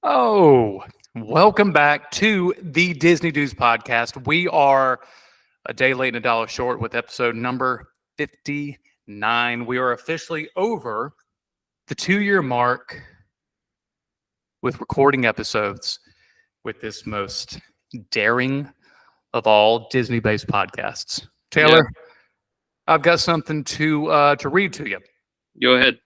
Oh, welcome back to the Disney Dudes podcast. We are a day late and a dollar short with episode number 59. We are officially over the 2-year mark with recording episodes with this most daring of all Disney-based podcasts. Taylor, I've got something to read to you. Go ahead.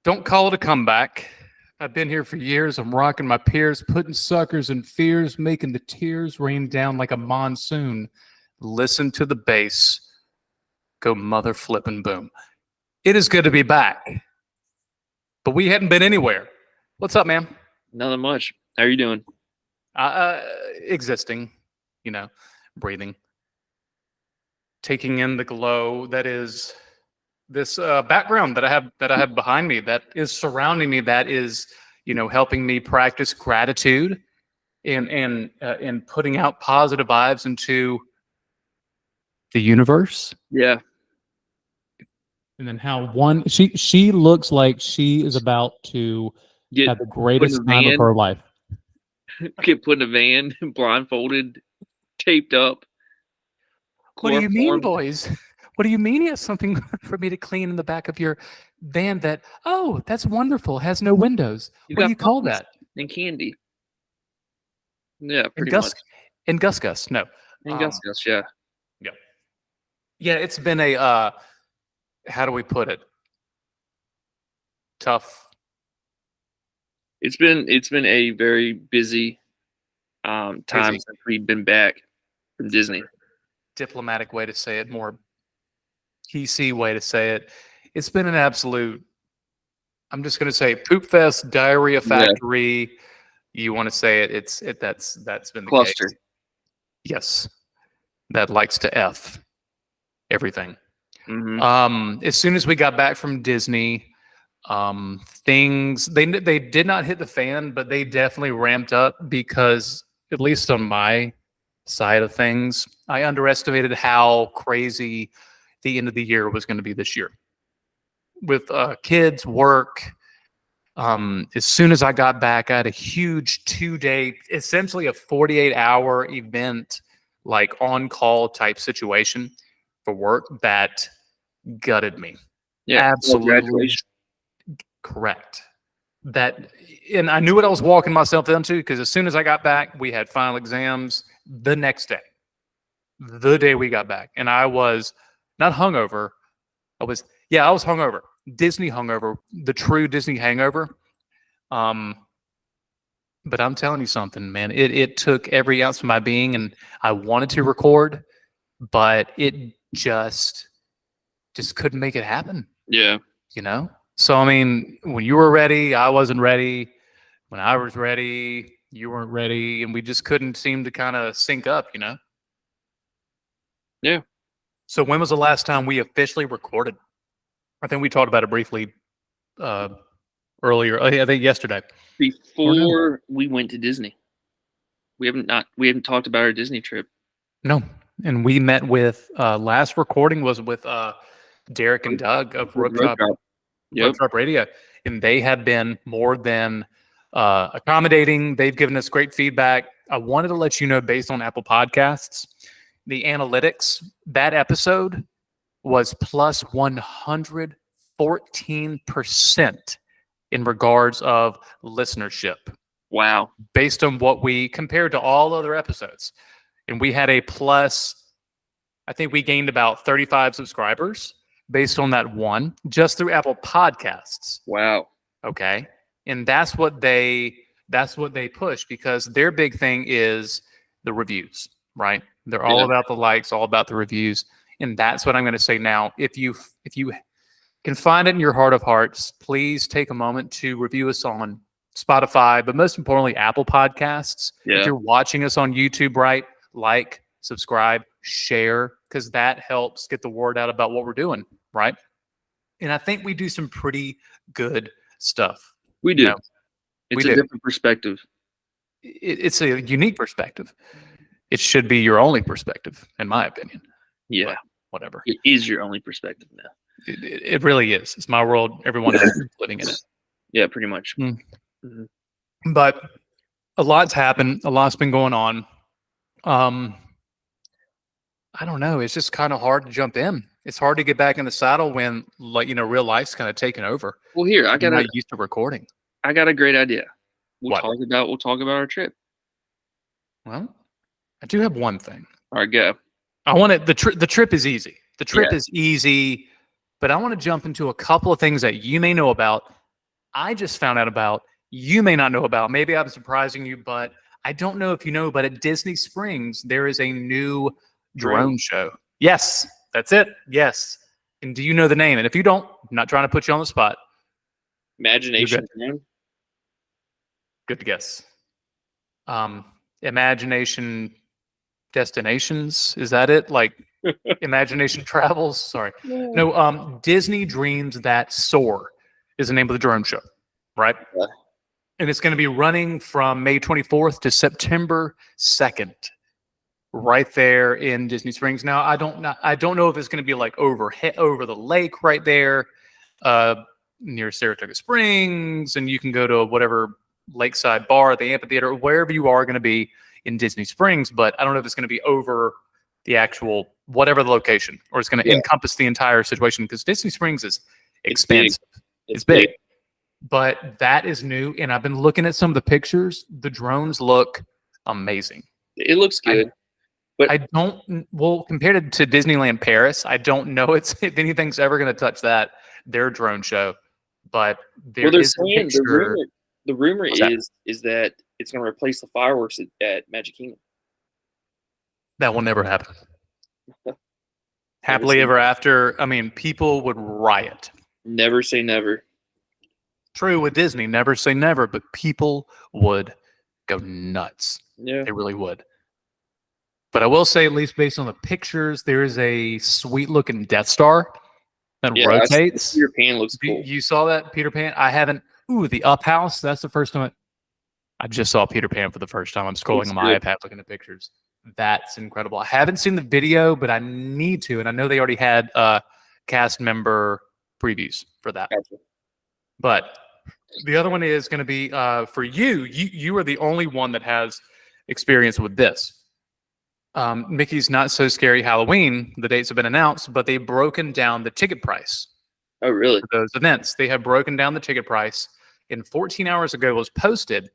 Don't call it a comeback. I've been here for years. I'm rocking my peers, putting suckers in fears, making the tears rain down like a monsoon. Listen to the bass. Go mother flipping boom. It is good to be back. But we hadn't been anywhere. What's up, man? Nothing much. How are you doing? Existing, breathing. Taking in the glow that is this background that I have behind me, that is surrounding me, that is helping me practice gratitude and putting out positive vibes into the universe. Yeah. And then how she looks like she is about to have the greatest time of her life. Get put in a van, blindfolded, taped up. What do you mean, boys? What do you mean you have something for me to clean in the back of your van that's wonderful, has no windows? What do you call that? And candy. Yeah, pretty much. much. And Gus, no. And Gus, yeah. Yeah. Yeah, it's been a, how do we put it? Tough. It's been a very busy time since we've been back from Disney. Diplomatic way to say it, more PC way to say it. It's been an absolute, I'm just going to say, poop fest, diarrhea factory. Yeah. You want to say it? That's been the cluster. Case. Yes, that likes to F everything. Mm-hmm. As soon as we got back from Disney, things they did not hit the fan, but they definitely ramped up because, at least on my side of things, I underestimated how crazy the end of the year was going to be this year with kids, work. As soon as I got back, I had a huge 2-day, essentially a 48-hour event, like on-call type situation for work that gutted me. Yeah, absolutely correct. And I knew what I was walking myself into, because as soon as I got back, we had final exams the next day, the day we got back, and I was not hungover. I was hungover. Disney hungover, the true Disney hangover. But I'm telling you something, man. It took every ounce of my being, and I wanted to record, but it just couldn't make it happen. Yeah. So, I mean, when you were ready, I wasn't ready. When I was ready, you weren't ready, and we just couldn't seem to kind of sync up, Yeah. So when was the last time we officially recorded? I think we talked about it briefly earlier. I think yesterday. Before we went to Disney. We haven't talked about our Disney trip. No. And we met with last recording was with Derek and Doug of Rooftop Radio. And they have been more than accommodating. They've given us great feedback. I wanted to let you know, based on Apple Podcasts, the analytics, that episode was plus 114% in regards of listenership. Wow. Based on what we compared to all other episodes. And we had a plus, I think we gained about 35 subscribers based on that one, just through Apple Podcasts. Wow. Okay. And that's what they push, because their big thing is the reviews, right? They're all about the likes, all about the reviews. And that's what I'm going to say now. If you can find it in your heart of hearts, please take a moment to review us on Spotify, but most importantly, Apple Podcasts. Yeah. If you're watching us on YouTube, right, like, subscribe, share, because that helps get the word out about what we're doing, right? And I think we do some pretty good stuff. We do. It's a different perspective. It's a unique perspective. It should be your only perspective, in my opinion. Yeah. But whatever. It is your only perspective now. It really is. It's my world. Everyone is living in it. Yeah, pretty much. Mm-hmm. But a lot's happened. A lot's been going on. Um, I don't know. It's just kind of hard to jump in. It's hard to get back in the saddle when, like, real life's kind of taking over. Well, here You're not used to recording. I got a great idea. What? We'll talk about our trip. Well, I do have one thing. All right, go. I want it. The trip is easy. The trip Yeah. is easy, but I want to jump into a couple of things that you may know about. I just found out about. You may not know about. Maybe I'm surprising you, but I don't know if you know. But at Disney Springs, there is a new drone show. Yes, that's it. Yes. And do you know the name? And if you don't, I'm not trying to put you on the spot. Imagination Drone. Good guess. Imagination Destinations. Is that it? Like Imagination Travels? Sorry. No, Disney Dreams That Soar is the name of the drone show, right? Yeah. And it's going to be running from May 24th to September 2nd, right there in Disney Springs. Now, I don't know if it's going to be like over the lake right there, near Saratoga Springs, and you can go to whatever lakeside bar, the amphitheater, wherever you are going to be in Disney Springs. But I don't know if it's going to be over the actual whatever the location, or it's going to encompass the entire situation, because Disney Springs is expansive. It's big. But that is new, and I've been looking at some of the pictures. The drones look amazing. It looks good. But I don't. Well, compared to Disneyland Paris, I don't know if anything's ever going to touch their drone show. But there is a picture. The rumor is that it's going to replace the fireworks at Magic Kingdom. That will never happen. Happily ever after. I mean, people would riot. Never say never. True with Disney, never say never, but people would go nuts. Yeah, they really would. But I will say, at least based on the pictures, there is a sweet-looking Death Star that rotates. Peter Pan looks cool. You saw that, Peter Pan? I haven't. Ooh, the Up House. That's the first time I just saw Peter Pan for the first time. I'm scrolling on my iPad looking at pictures. That's incredible. I haven't seen the video, but I need to, and I know they already had cast member previews for that. Gotcha. But the other one is going to be for you. You are the only one that has experience with this. Mickey's Not So Scary Halloween. The dates have been announced, but they've broken down the ticket price. Oh, really? For those events, they have broken down the ticket price. And 14 hours ago was posted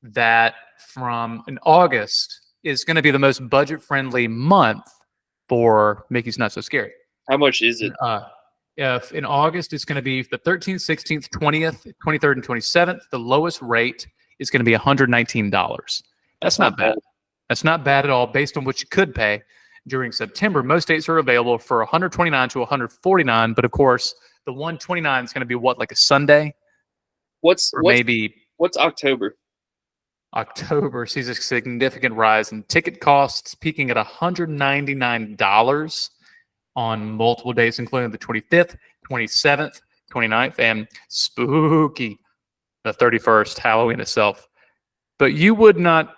that from in August is going to be the most budget-friendly month for Mickey's Not So Scary. How much is it? If in August it's going to be the 13th, 16th, 20th, 23rd, and 27th. The lowest rate is going to be $119. That's not bad. That's not bad at all based on what you could pay during September. Most dates are available for $129 to $149, but of course, the $129 is going to be what, like a Sunday? What's October? October sees a significant rise in ticket costs, peaking at $199 on multiple days, including the 25th, 27th, 29th, and spooky, the 31st, Halloween itself. But you would not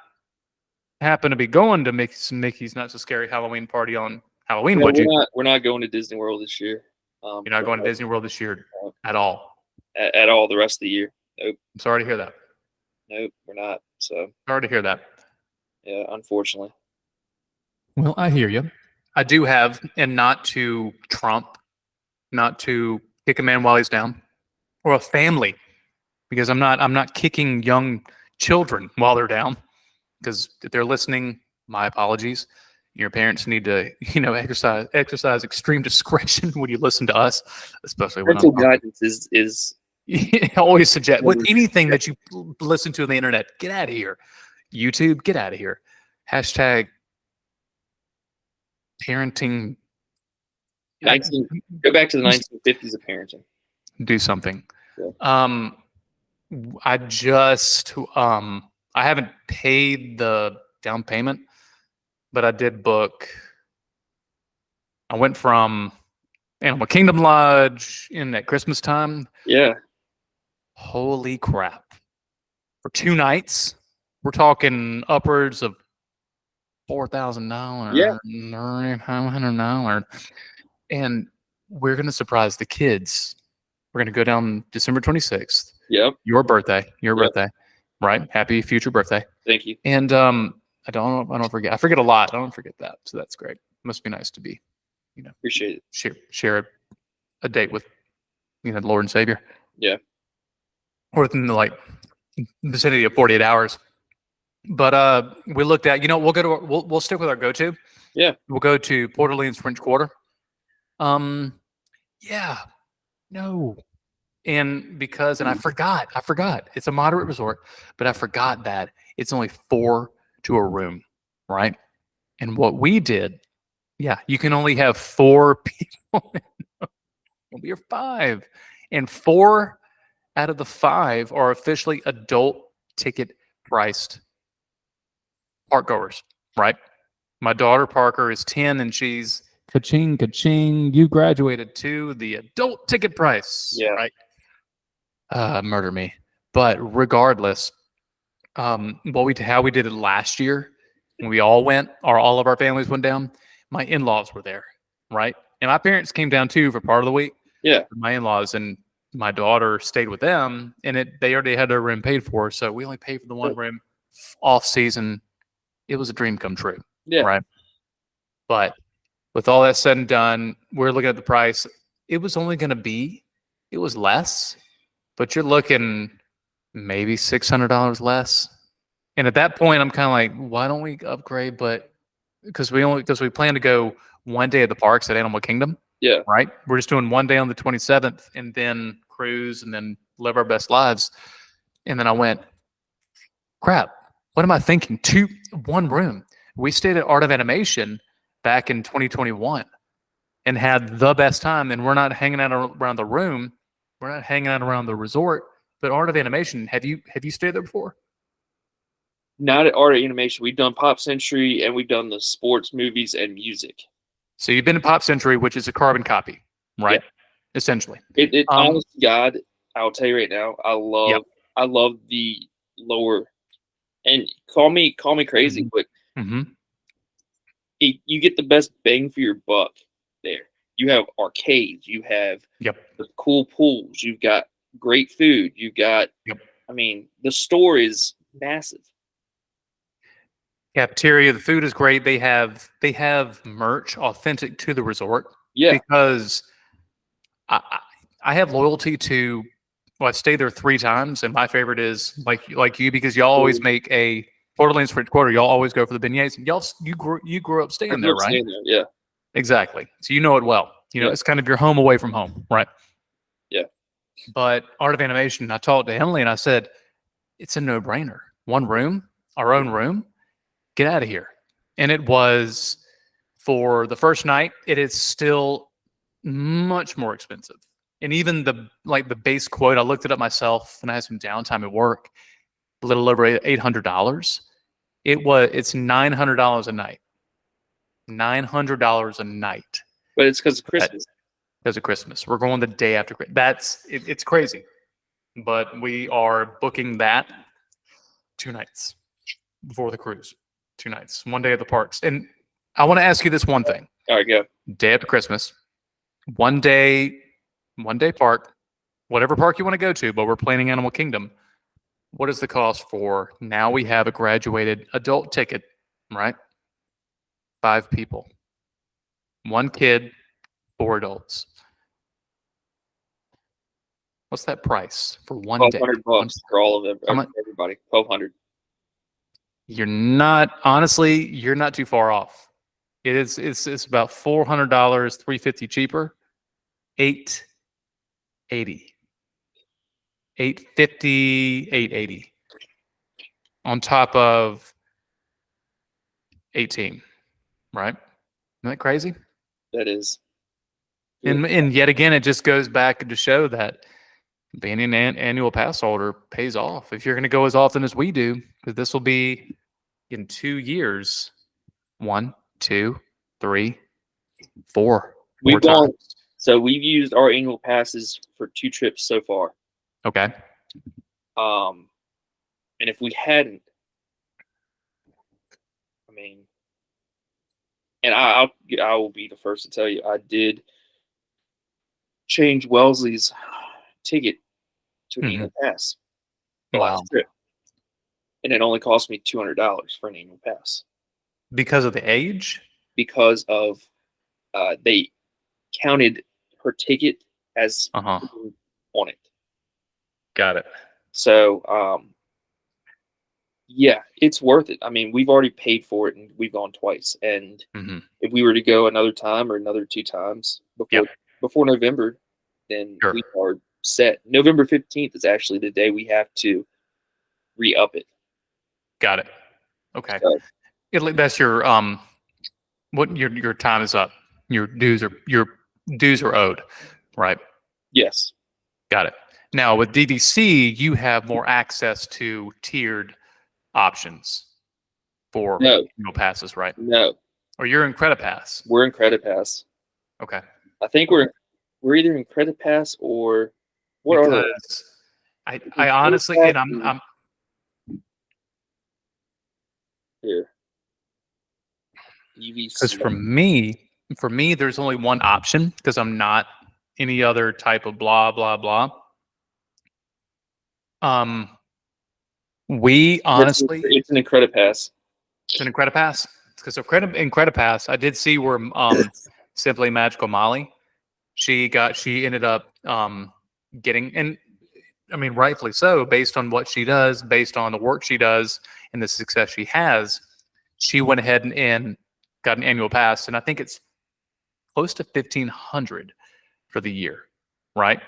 happen to be going to Mickey's Not So Scary Halloween party on Halloween, would you? We're not going to Disney World this year. You're not going to Disney World this year at all? At all the rest of the year. Nope. I'm sorry to hear that. Nope, we're not. So sorry to hear that. Yeah, unfortunately. Well, I hear you. I do have, and not to Trump, not to kick a man while he's down, or a family, because I'm not kicking young children while they're down. Because if they're listening, my apologies. Your parents need to, exercise extreme discretion when you listen to us, especially when parental guidance is always suggest with anything that you listen to on the internet. Get out of here, YouTube. Get out of here. Hashtag parenting. Go back to the 1950s of parenting. Do something. Yeah. I haven't paid the down payment, but I did book. I went from Animal Kingdom Lodge in at Christmas time. Yeah. Holy crap. For 2 nights, we're talking upwards of $4,000. Yeah. $500. And we're going to surprise the kids. We're going to go down December 26th. Yep. Your birthday. right? Happy future birthday. Thank you. And I don't forget. I forget a lot. I don't forget that. So that's great. Must be nice to be, Appreciate it. share a date with, the Lord and Savior. Yeah. Or within the vicinity of 48 hours. But we looked at, we'll stick with our go-to. Yeah. We'll go to Port Orleans French Quarter. Yeah. No. And I forgot, it's a moderate resort, but I forgot that it's only 4 to a room, right? And what we did, you can only have 4 people. We are 5, and 4 out of the 5 are officially adult ticket priced park goers, right? My daughter Parker is 10, and she's ka-ching, ka-ching. You graduated to the adult ticket price, Yeah. right? Murder me. But regardless, how we did it last year when we all went, or all of our families went down, my in-laws were there, right? And my parents came down too for part of the week. Yeah. My in-laws, and my daughter stayed with them, and they already had their room paid for, so we only paid for the one room off season. It was a dream come true. Yeah. Right. But with all that said and done, we're looking at the price. It was less, but you're looking maybe $600 less. And at that point, I'm kind of like, why don't we upgrade? But because we plan to go one day at the parks at Animal Kingdom. Yeah. Right. We're just doing one day on the 27th, and then cruise, and then live our best lives. And then I went, crap, what am I thinking? 1 room. We stayed at Art of Animation back in 2021 and had the best time. And we're not hanging out around the room. We're not hanging out around the resort. But Art of Animation, have you stayed there before? Not at Art of Animation. We've done Pop Century, and we've done the sports, movies, and music. So you've been to Pop Century, which is a carbon copy, right? Yeah. Essentially. Honest to God, I'll tell you right now, I love the lower, and call me crazy, but you get the best bang for your buck there. You have arcades, you have the cool pools, you've got great food, you've got, I mean, the store is massive. Cafeteria, the food is great. They have merch authentic to the resort. Yeah. Because I have loyalty to, I've stayed there 3 times, and my favorite is like you, because y'all always make a Port Orleans French Quarter. Y'all always go for the beignets. And you grew up staying there, right? Yeah. Exactly. So you know it well. It's kind of your home away from home, right? Yeah. But Art of Animation, I talked to Emily and I said, it's a no-brainer. 1 room, our own room, get out of here. And it was, for the first night, it is still much more expensive. And even the base quote, I looked it up myself and I had some downtime at work, a little over $800. It's $900 a night. $900 a night. But it's because of Christmas. Because of Christmas. We're going the day after Christmas. It's crazy. But we are booking that 2 nights before the cruise. 2 nights. 1 day at the parks. And I want to ask you this one thing. All right, go. Day after Christmas. 1 day park. Whatever park you want to go to, but we're planning Animal Kingdom. What is the cost for, now we have a graduated adult ticket, right? 5 people. 1 kid, 4 adults. What's that price for 1 day? $1,200 for all of them. Everybody. $1,200. You're not too far off. It's about $400, $350 cheaper. $880. $850, $880. On top of 18, right? Isn't that crazy? That is. And yet again, it just goes back to show that being an annual pass holder pays off if you're going to go as often as we do, because this will be in 2 years. 1, 2, 3, 4. We've gone. So we've used our annual passes for 2 trips so far. Okay. And if we hadn't, I mean, and I will be the first to tell you, I did change Wellesley's ticket to an annual pass the last trip. and it only cost me $200 for an annual pass Because of the age? because of they counted her ticket as Uh-huh. on it. Got it. So yeah, it's worth it. I mean, we've already paid for it and we've gone twice. And if we were to go another time or another 2 times before November, then Sure. we are set. November 15th is actually the day we have to re-up it. Got it. Okay. So, That's your what your time is up. Your dues are owed, right? yes. Got it. Now with DDC, you have more access to tiered options for No. annual passes, right? No. Or you're in Credit Pass. We're in Credit Pass. Okay. I think we're either in Credit Pass or what are Because I honestly, and I'm here. because UVC. for me, there's only one option because I'm not any other type of blah blah blah. We honestly, It's an Credit Pass. it's in Credit Pass. Because so in Credit Pass, I did see where Simply Magical Molly, she ended up getting, and I mean rightfully so, based on what she does, based on the work she does, and the success she has. She went ahead and got an annual pass, and I think it's close to 1,500 for the year, right?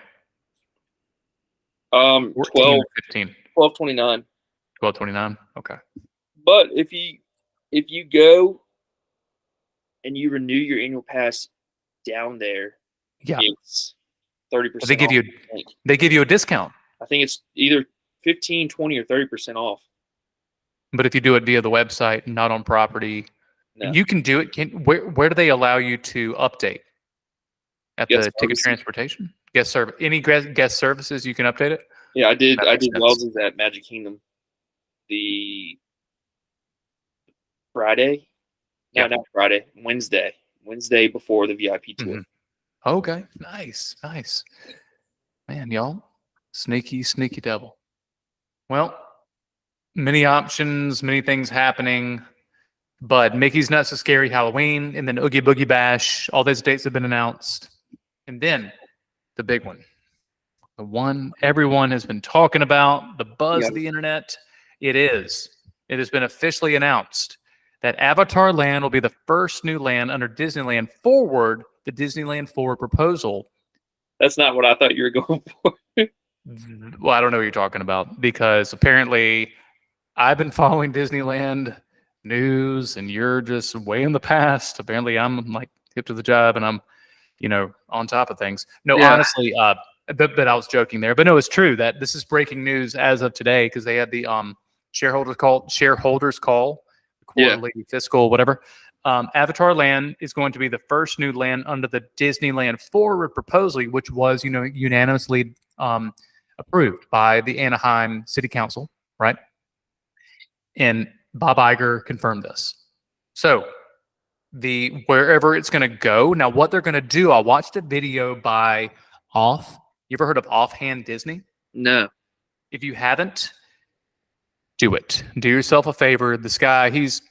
12 or 15. 12.29. 12.29. Okay. But if you go and you renew your annual pass down there, Yeah, it's 30%. they give you a discount. I think it's either 15, 20, or 30% off. But if you do it via the website, not on property, you can do it. Where do they allow you to update? At the ticket transportation? Any guest services you can update it? Yeah, I did Wells's at Magic Kingdom the Friday. No, not Friday. Wednesday. Wednesday before the VIP tour. Okay. Nice. Man, y'all. Sneaky devil. Well, many options, many things happening. But Mickey's Not So Scary Halloween, and then Oogie Boogie Bash. All those dates have been announced. And then the big one. The one everyone has been talking about, the buzz of the internet. It has been officially announced that Avatar Land will be the first new land under Disneyland Forward, the Disneyland Forward proposal. That's not what I thought you were going for. Well, I don't know what you're talking about, because apparently I've been following Disneyland news and you're just way in the past. Apparently I'm like hip to the job and I'm, on top of things. No, honestly, but I was joking there. But no, it's true that this is breaking news as of today, because they had the shareholders call, quarterly fiscal, whatever. Avatar Land is going to be the first new land under the Disneyland Forward proposal, which was, unanimously approved by the Anaheim City Council, right? And Bob Iger confirmed this. So wherever it's going to go. Now, what they're going to do, I watched a video by Off. You ever heard of Offhand Disney? No. If you haven't, do it. Do yourself a favor. This guy, he's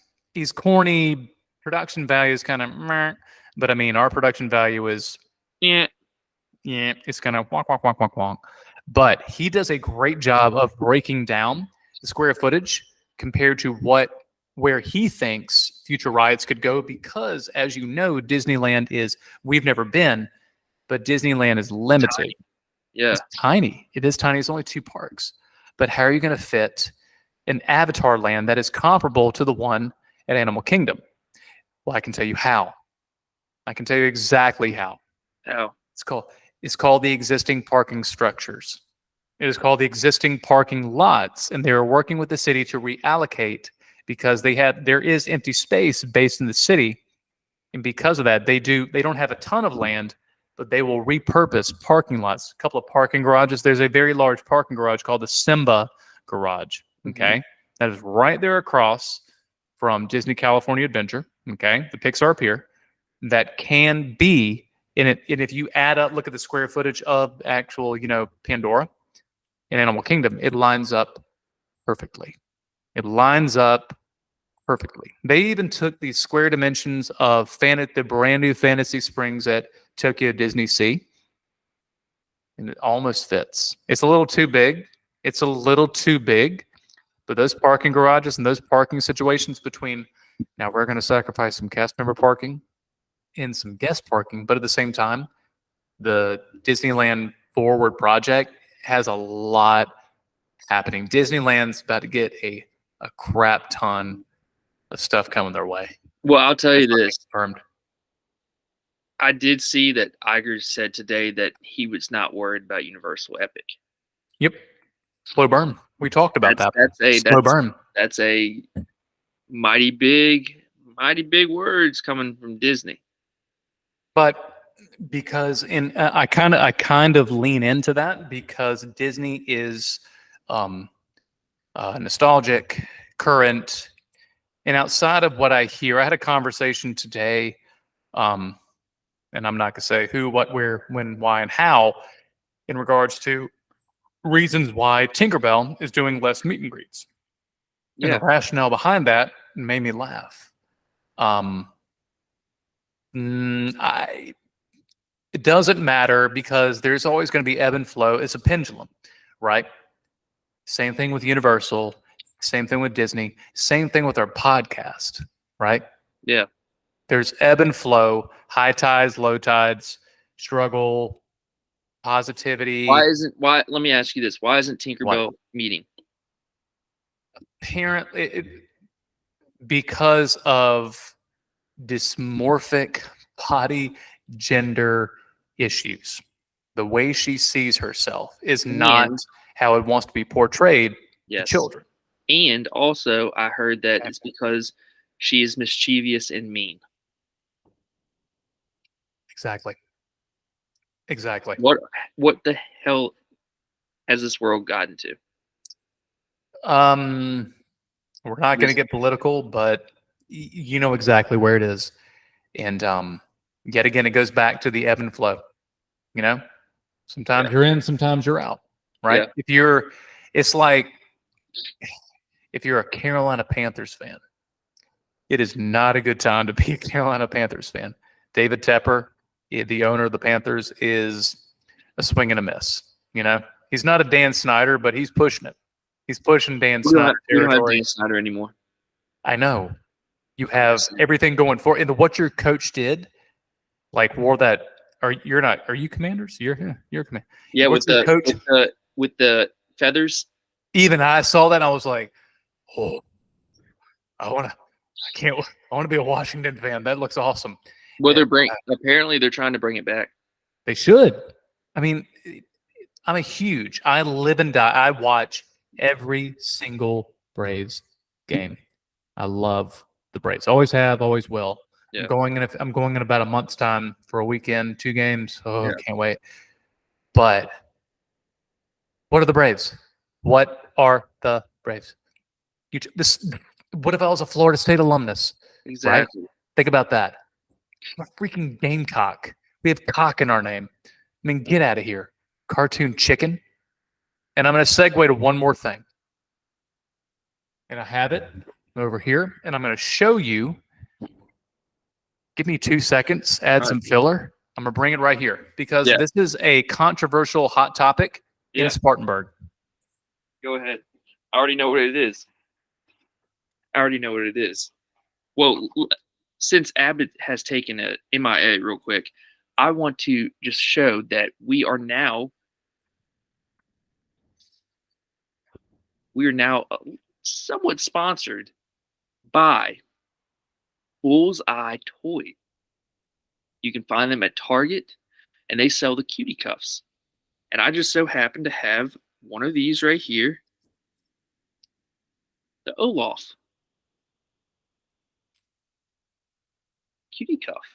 corny. Production value is kind of meh, but I mean, our production value is it's kind of wonk. But he does a great job of breaking down the square footage compared to where he thinks future rides could go, because, as you know, Disneyland we've never been, but Disneyland is limited. Tiny. Yeah. It's tiny. It is tiny. It's only 2 parks. But how are you going to fit an Avatar Land that is comparable to the one at Animal Kingdom? Well, I can tell you how. I can tell you exactly how. How? It's called the existing parking structures. It is called the existing parking lots, and they are working with the city to reallocate, because there is empty space based in the city, and because of that, they don't have a ton of land, but they will repurpose parking lots. A couple of parking garages. There's a very large parking garage called the Simba Garage. Okay, that is right there across from Disney California Adventure. Okay, the Pixar Pier. That can be in it. And if you look at the square footage of actual, Pandora and Animal Kingdom, it lines up perfectly. It lines up perfectly. They even took the square dimensions of the brand new Fantasy Springs at Tokyo Disney Sea, and it almost fits. It's a little too big. It's a little too big, but those parking garages and those parking situations between now we're going to sacrifice some cast member parking and some guest parking, but at the same time, the Disneyland Forward project has a lot happening. Disneyland's about to get a crap ton of stuff coming their way. Well, I'll tell you this. Confirmed. I did see that Iger said today that he was not worried about Universal Epic. Yep. Slow burn. We talked about that. Slow burn. That's a mighty big words coming from Disney. But because I kind of lean into that because Disney is nostalgic, current, and outside of what I hear, I had a conversation today, and I'm not gonna say who, what, where, when, why, and how, in regards to reasons why Tinkerbell is doing less meet and greets. Yeah. And the rationale behind that made me laugh. It doesn't matter because there's always going to be ebb and flow. It's a pendulum, right? Same thing with Universal. Same thing with Disney. Same thing with our podcast, right? Yeah. There's ebb and flow, high tides, low tides, struggle, positivity. Let me ask you this. Why isn't Tinkerbell meeting? Apparently, because of dysmorphic body gender issues. The way she sees herself is not how it wants to be portrayed to children. And also, I heard that it's because she is mischievous and mean. Exactly. What the hell has this world gotten to? We're not going to get political, but you know exactly where it is. And yet again, it goes back to the ebb and flow. You know, sometimes you're in, sometimes you're out, right? Yeah. It's like if you're a Carolina Panthers fan, it is not a good time to be a Carolina Panthers fan. David Tepper, the owner of the Panthers, is a swing and a miss. You know, he's not a Dan Snyder, but he's pushing it. He's pushing Dan Snyder territory. We don't have Dan Snyder anymore. I know. You have everything going for it. And what your coach did, like wore that. Are you Commanders? You're Commander. Yeah, with the feathers. Even I saw that and I was like, oh, I want to be a Washington fan. That looks awesome. Well, apparently they're trying to bring it back. They should. I mean, I live and die. I watch every single Braves game. I love the Braves. Always have, always will. Yeah. I'm going in about a month's time for a weekend, 2 games. Oh, yeah. Can't wait. But what are the Braves? What are the Braves? What if I was a Florida State alumnus? Exactly. Right? Think about that. I'm a freaking Gamecock. We have cock in our name. I mean, get out of here. Cartoon chicken. And I'm going to segue to one more thing. And I have it over here. And I'm going to show you. Give me 2 seconds. Add some filler. I'm going to bring it right here. Because this is a controversial hot topic in Spartanburg. Go ahead. I already know what it is. Well, since Abbott has taken a MIA real quick, I want to just show that we are now somewhat sponsored by Bullseye Toy. You can find them at Target, and they sell the cutie cuffs. And I just so happen to have one of these right here, the Olaf cutie cuff.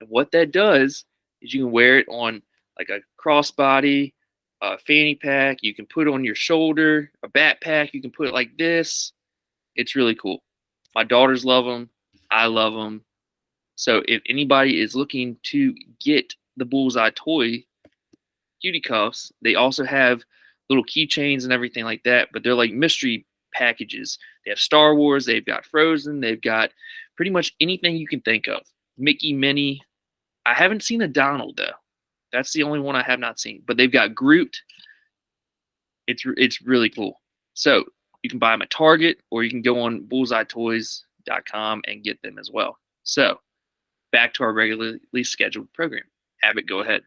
And what that does is you can wear it on like a crossbody, a fanny pack. You can put it on your shoulder, a backpack. You can put it like this. It's really cool. My daughters love them. I love them. So if anybody is looking to get the Bullseye Toy cutie cuffs, they also have little keychains and everything like that, but they're like mystery packages. They have Star Wars. They've got Frozen. They've got pretty much anything you can think of. Mickey, Minnie. I haven't seen a Donald though. That's the only one I have not seen. But they've got Groot. It's really cool. So you can buy them at Target, or you can go on bullseyetoys.com and get them as well. So back to our regularly scheduled program. Abbott, go ahead.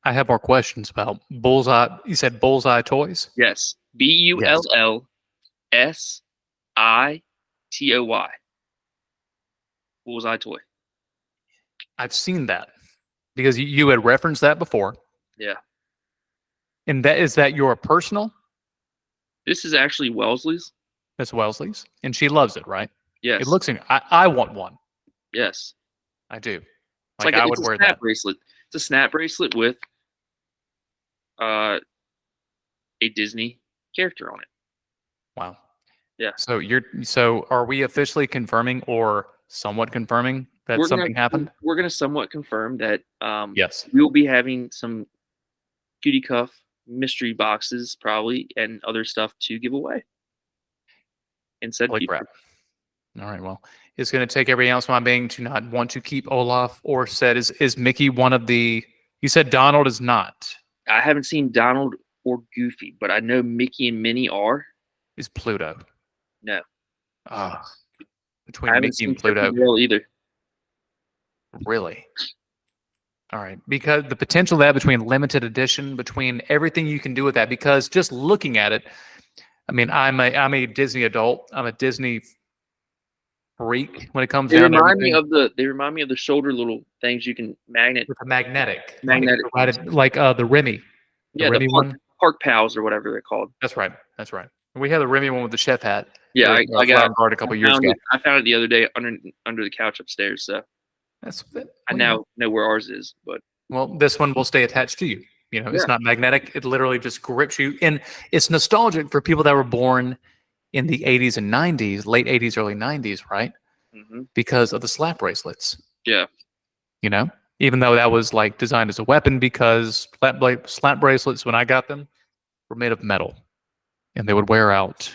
I have more questions about Bullseye. You said Bullseye Toys? Yes. BULLSITOY. Bullseye Toy. I've seen that because you had referenced that before. Yeah. And is that your personal? This is actually Wellesley's. That's Wellesley's. And she loves it, right? Yes. It looks, I want one. Yes. I do. It's like I would wear that bracelet. It's a snap bracelet with a Disney character on it. Wow. Yeah. So are we officially confirming or somewhat confirming that something happened? We're gonna somewhat confirm that yes. We will be having some Cutie Cuff mystery boxes probably and other stuff to give away. Holy crap. All right, well, it's going to take every ounce of my being to not want to keep Olaf or said, is Mickey one of the, you said Donald is not. I haven't seen Donald or Goofy, but I know Mickey and Minnie are. Is Pluto? No. Between Mickey and Pluto. Either. Really? All right, because the potential of that between limited edition, between everything you can do with that, because just looking at it, I mean, I'm a Disney adult. I'm a Disney freak when it comes down to everything. They remind me of the shoulder little things you can magnet. With a magnetic. Like the Remy. The one. Park Pals or whatever they're called. That's right. That's right. We had the Remy one with the chef hat. Yeah, I got it a couple years ago. I found it the other day under the couch upstairs. So I now know where ours is. But this one will stay attached to you. You know, it's not magnetic. It literally just grips you, and it's nostalgic for people that were born in the 80s and 90s, late 80s, early 90s, right? Mm-hmm. Because of the slap bracelets. Yeah. You know, even though that was like designed as a weapon, because slap bracelets, when I got them, were made of metal and they would wear out,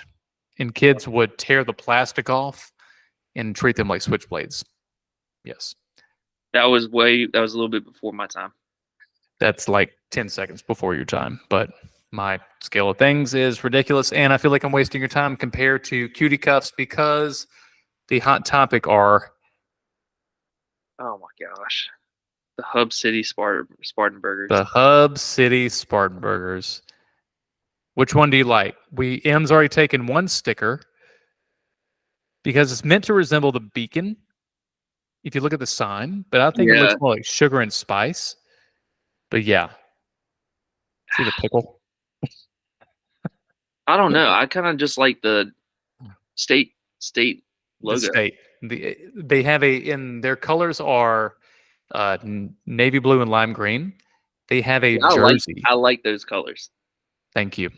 and kids would tear the plastic off and treat them like switchblades. Yes. That was a little bit before my time. That's like 10 seconds before your time, but my scale of things is ridiculous, and I feel like I'm wasting your time compared to Cutie Cuffs because the hot topic are, oh my gosh, the Hub City Spartan Burgers. The Hub City Spartan Burgers. Which one do you like? M's already taken one sticker because it's meant to resemble the beacon if you look at the sign, but I think it looks more like sugar and spice. But yeah. See the pickle? I don't know. I kind of just like the state logo. The state. They have in their colors are navy blue and lime green. They have a jersey. I like those colors. Thank you.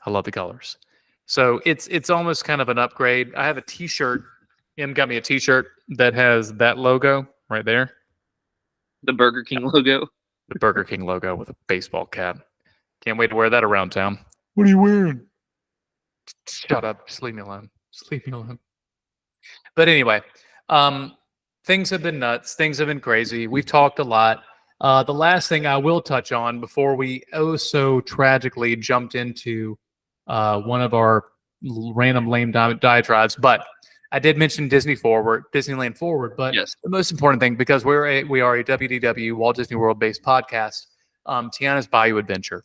I love the colors. So it's almost kind of an upgrade. I have a T-shirt. M got me a T-shirt that has that logo right there. The Burger King logo. The Burger King logo with a baseball cap. Can't wait to wear that around town. What are you wearing? Shut up. Just leave me alone. Just leave me alone. But anyway, things have been nuts. Things have been crazy. We've talked a lot. The last thing I will touch on before we so tragically jumped into one of our random lame diatribes, but I did mention Disneyland Forward, but the most important thing, because we are a WDW, Walt Disney World based podcast, Tiana's Bayou Adventure.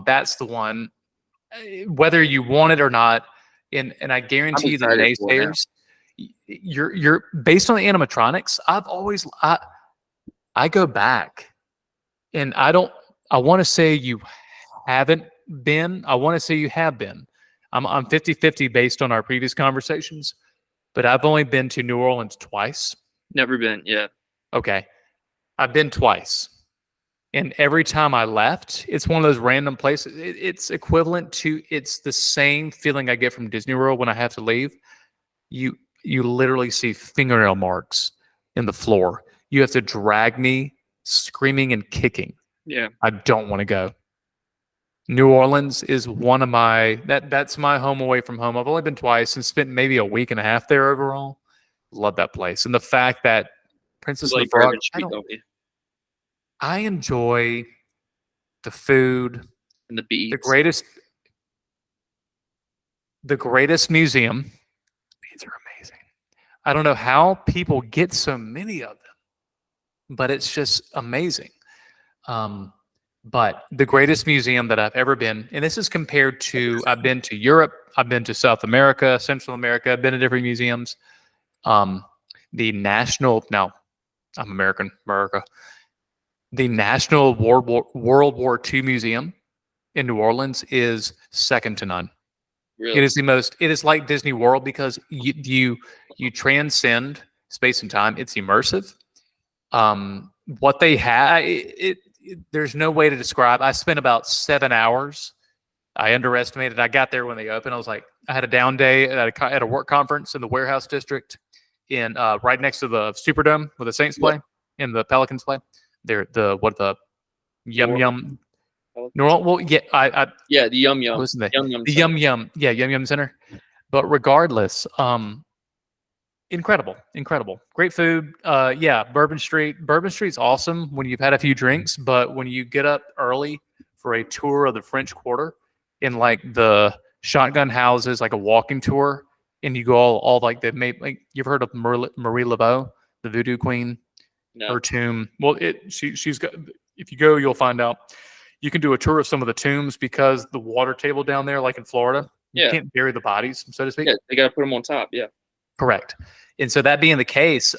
That's the one, whether you want it or not, and I guarantee you the naysayers, you're based on the animatronics. I go back, and I want to say you haven't been. I want to say you have been. I'm 50-50 based on our previous conversations, but I've only been to New Orleans twice. Never been, yeah. Okay. I've been twice. And every time I left, it's one of those random places. It's equivalent to, it's the same feeling I get from Disney World when I have to leave. You literally see fingernail marks in the floor. You have to drag me screaming and kicking. Yeah. I don't want to go. New Orleans is one of that's my home away from home. I've only been twice and spent maybe a week and a half there overall. Love that place. And the fact that You Princess and the like Frog, Bourbon Street, don't you? I enjoy the food, And the the beads. greatest museum. These are amazing. I don't know how people get so many of them, but it's just amazing. But the greatest museum that I've ever been, and this is compared to, I've been to Europe, I've been to South America, Central America, I've been to different museums. The National, now I'm American, America. The National World War II Museum in New Orleans is second to none. Really? It is like Disney World because you transcend space and time. It's immersive. What they have, there's no way to describe. I spent about 7 hours. I underestimated. I got there when they opened. I had a down day at a work conference in the warehouse district in right next to the Superdome where the Saints play and the Pelicans play. They're the Yum Yum. No, well, yeah, the Yum Yum. The Yum Yum. Yeah, Yum Yum Center. But regardless, incredible, great food. Yeah, Bourbon Street's awesome when you've had a few drinks, but when you get up early for a tour of the French Quarter in like the shotgun houses, like a walking tour, and you go all like you've heard of Marie Laveau, the Voodoo Queen, her tomb. Well, she's got. If you go, you'll find out. You can do a tour of some of the tombs because the water table down there, like in Florida, you can't bury the bodies, so to speak. Yeah, they got to put them on top. Yeah. Correct. And so that being the case,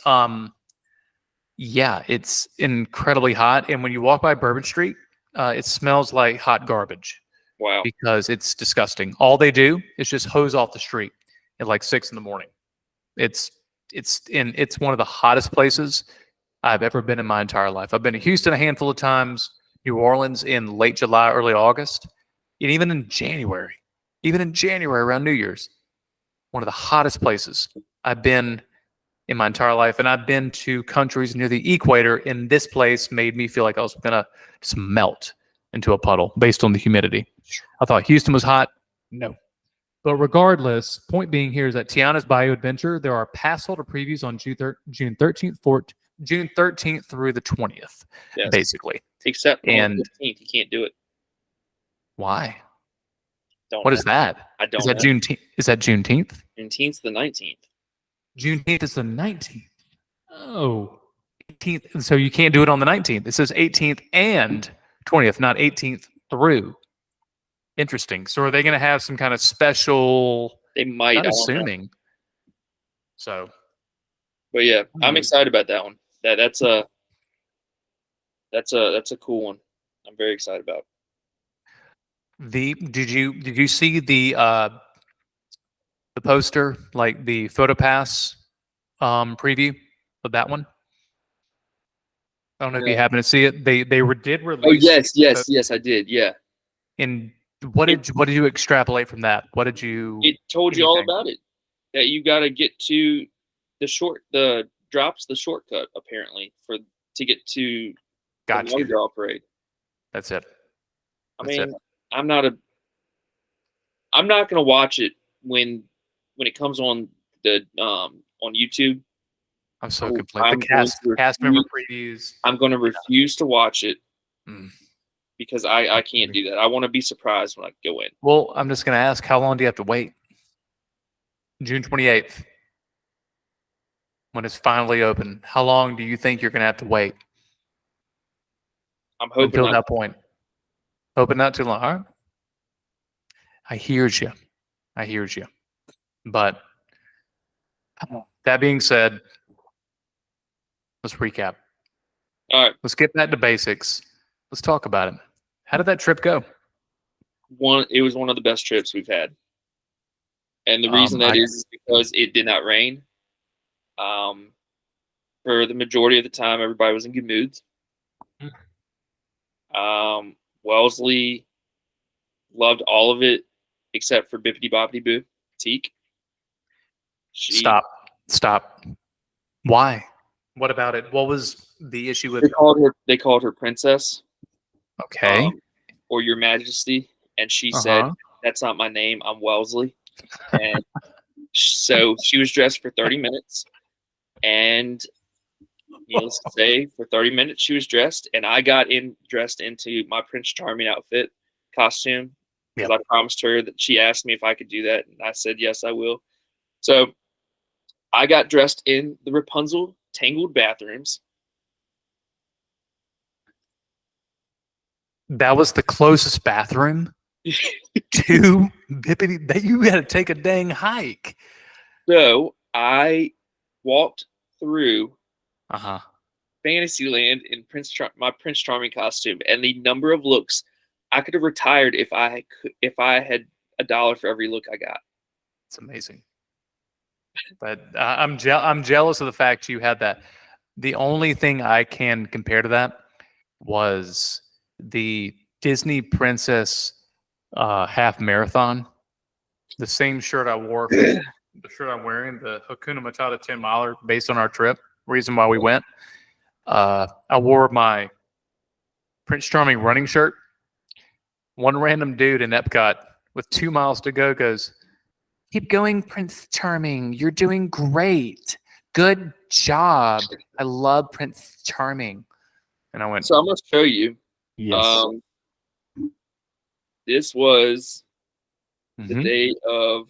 yeah, it's incredibly hot. And when you walk by Bourbon Street, it smells like hot garbage. Wow. Because it's disgusting. All they do is just hose off the street at like 6 a.m. It's one of the hottest places I've ever been in my entire life. I've been to Houston a handful of times, New Orleans in late July, early August, and even in January around New Year's. One of the hottest places I've been in my entire life. And I've been to countries near the equator, and this place made me feel like I was going to just melt into a puddle based on the humidity. I thought Houston was hot. No. But regardless, point being here is that Tiana's Bayou Adventure, there are pass holder previews on June 13th through the 20th, basically. Except on the 15th, you can't do it. Why? What is that? I don't know. Is that Juneteenth? Juneteenth's the 19th. Juneteenth is the 19th. Oh, 18th. So you can't do it on the 19th. It says 18th and 20th, not 18th through. Interesting. So are they going to have some kind of special? They might. I'm assuming. So. But yeah, I'm excited about that one. That's a cool one. I'm very excited about. Did you see the poster, like the PhotoPass preview of that one? I don't know if you happen to see it. They did release. Oh yes, I did. Yeah. And what did you extrapolate from that? What did you? It told you all about it. That you got to get to the shortcut apparently to get to the Mardi Gras parade. That's it. I'm not gonna watch it when it comes on the on YouTube. I'm so complete. The cast member previews. I'm gonna refuse to watch it because I can't do that. I want to be surprised when I go in. Well, I'm just gonna ask, how long do you have to wait? June 28th, when it's finally open. How long do you think you're gonna have to wait? I'm hoping until that point. Hoping not too long. All right. I hears you. But that being said, let's recap. All right. Let's get back to basics. Let's talk about it. How did that trip go? It was one of the best trips we've had. And the reason is because it did not rain. For the majority of the time, everybody was in good moods. Wellesley loved all of it except for Bippity Boppity Boo, Teak. Stop. Why? What about it? What was the issue with They called her Princess. Okay. Or Your Majesty. and she said, "That's not my name. I'm Wellesley." And so she was dressed for 30 minutes, and needless to say, for 30 minutes she was dressed, and I got dressed into my Prince Charming costume, because I promised her that she asked me if I could do that, and I said yes, I will. So I got dressed in the Rapunzel tangled bathrooms. That was the closest bathroom to Bippity that you had to take a dang hike. So I walked through Uh-huh. Fantasyland in my Prince Charming costume, and the number of looks I could have retired if I had $1 for every look I got. It's amazing. But I'm jealous of the fact you had that. The only thing I can compare to that was the Disney Princess half marathon. The same shirt I wore, the shirt I'm wearing, the Hakuna Matata 10 miler, based on our trip. Reason why we went. I wore my Prince Charming running shirt. One random dude in Epcot with 2 miles to go goes, "Keep going, Prince Charming. You're doing great. Good job. I love Prince Charming." And I went, so I'm going to show you. Yes. This was the day of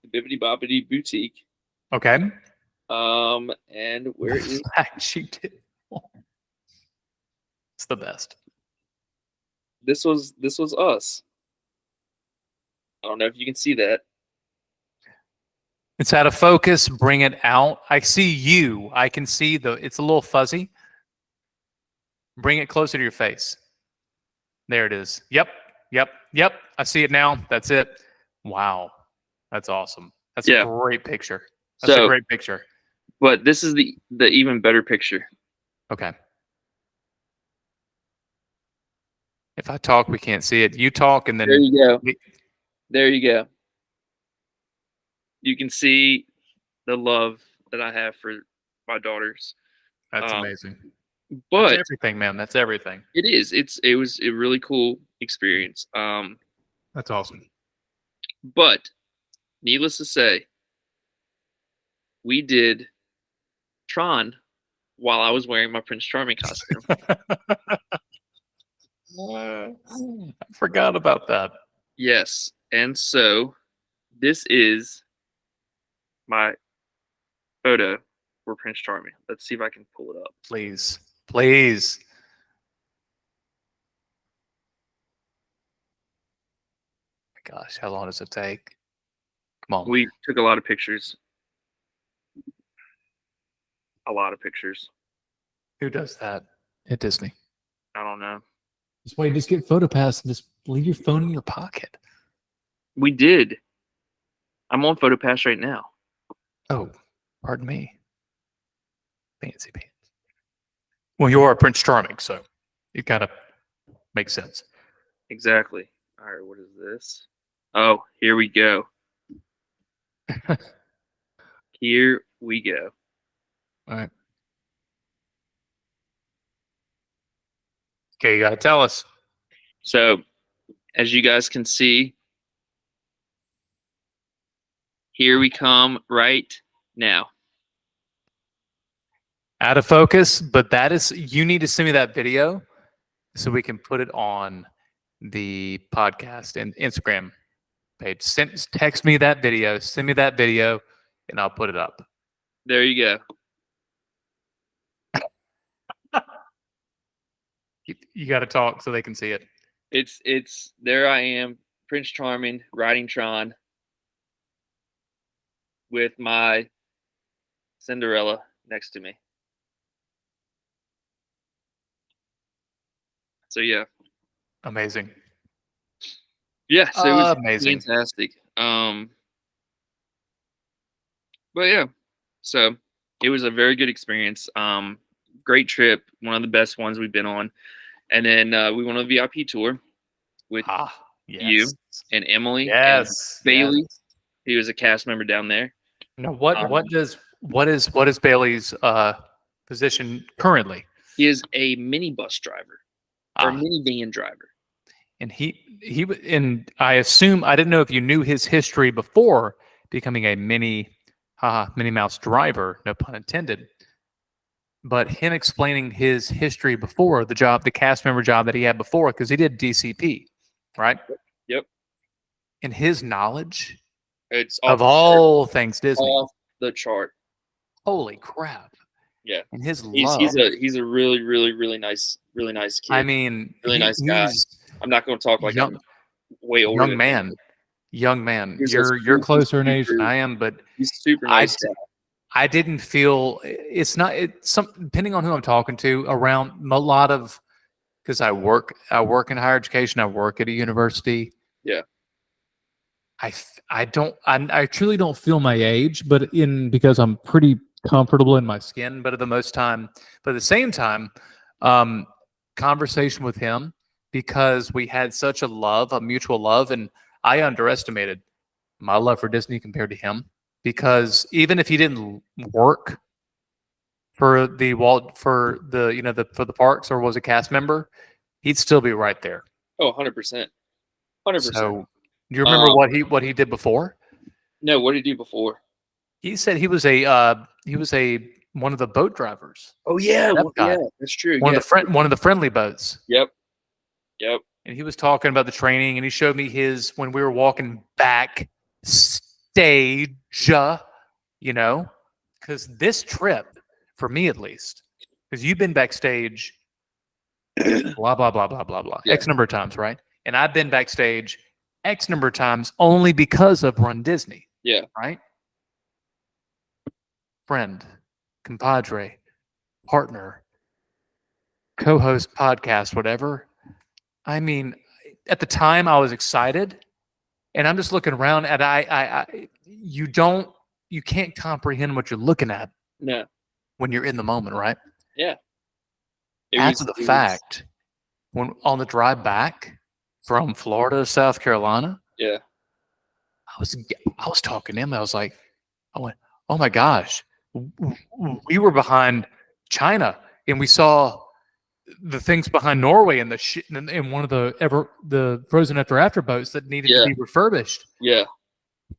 the Bibbidi Bobbidi Boutique. Okay. And where is she did? It's the best. This was us. I don't know if you can see that. It's out of focus. Bring it out. I see you. I can see it's a little fuzzy. Bring it closer to your face. There it is. Yep. I see it now. That's it. Wow. That's awesome. That's a great picture. That's a great picture. But this is the even better picture. Okay. If I talk, we can't see it. You talk, and then there you go. There you go. You can see the love that I have for my daughters. That's amazing. But that's everything, man. That's everything. It is. It was a really cool experience. That's awesome. But needless to say, we did Tron while I was wearing my Prince Charming costume. I forgot about that. Yes. And so this is my photo for Prince Charming. Let's see if I can pull it up. Please. Gosh, how long does it take? Come on. We took a lot of pictures. A lot of pictures. Who does that at Disney? I don't know. That's why you just get PhotoPass and just leave your phone in your pocket. We did. I'm on PhotoPass right now. Oh, pardon me. Fancy pants. Well, you are Prince Charming, so it kind of makes sense. Exactly. All right, what is this? Oh, here we go. Here we go. All right. Okay, you got to tell us. So, as you guys can see, here we come right now. Out of focus, but you need to send me that video so we can put it on the podcast and Instagram page. Text me that video, send me that video, and I'll put it up. There you go. You got to talk so they can see it. It's there I am, Prince Charming, riding Tron with my Cinderella next to me. So yeah. Amazing. Yeah, so it was amazing. Fantastic. But yeah. So it was a very good experience. Great trip, one of the best ones we've been on. And then we went on a VIP tour with you and Emily and Bailey. Yes. He was a cast member down there. Now, what is Bailey's position currently? He is a minibus driver or minivan driver. And and I assume, I didn't know if you knew his history before becoming a Minnie Mouse driver, no pun intended. But him explaining his history before the job, the cast member job that he had before, because he did DCP, right? Yep. And his knowledge It's of all things Disney, off the chart. Holy crap! Yeah, and his he's love. He's a really nice kid. I mean, really nice guy. I'm not going to talk like I'm way older. Young man. You're closer in age than I am, but he's super nice guy. I didn't feel depending on who I'm talking to around a lot of, because I work in higher education. I work at a university. Yeah. I truly don't feel my age, but because I'm pretty comfortable in my skin, but at the same time, conversation with him, because we had such a mutual love, and I underestimated my love for Disney compared to him, because even if he didn't work for the parks or was a cast member, he'd still be right there. Oh, 100%. 100%. So, do you remember what he did before? No, what did he do before? He said he was one of the boat drivers. Oh yeah, yeah, that's true. One of the friendly boats. Yep. And he was talking about the training, and he showed me his when we were walking backstage. Because this trip, for me at least, because you've been backstage, blah blah blah blah blah blah, X number of times, right? And I've been backstage X number of times only because of Run Disney. Yeah. Right? Friend, compadre, partner, co-host, podcast, whatever. I mean, at the time I was excited, and I'm just looking around at you can't comprehend what you're looking at. No. When you're in the moment, right? Yeah. After the fact, when on the drive back from Florida to South Carolina, yeah, I was talking to him. I went, oh my gosh, we were behind China, and we saw the things behind Norway and in one of the Frozen After boats that needed to be refurbished. Yeah.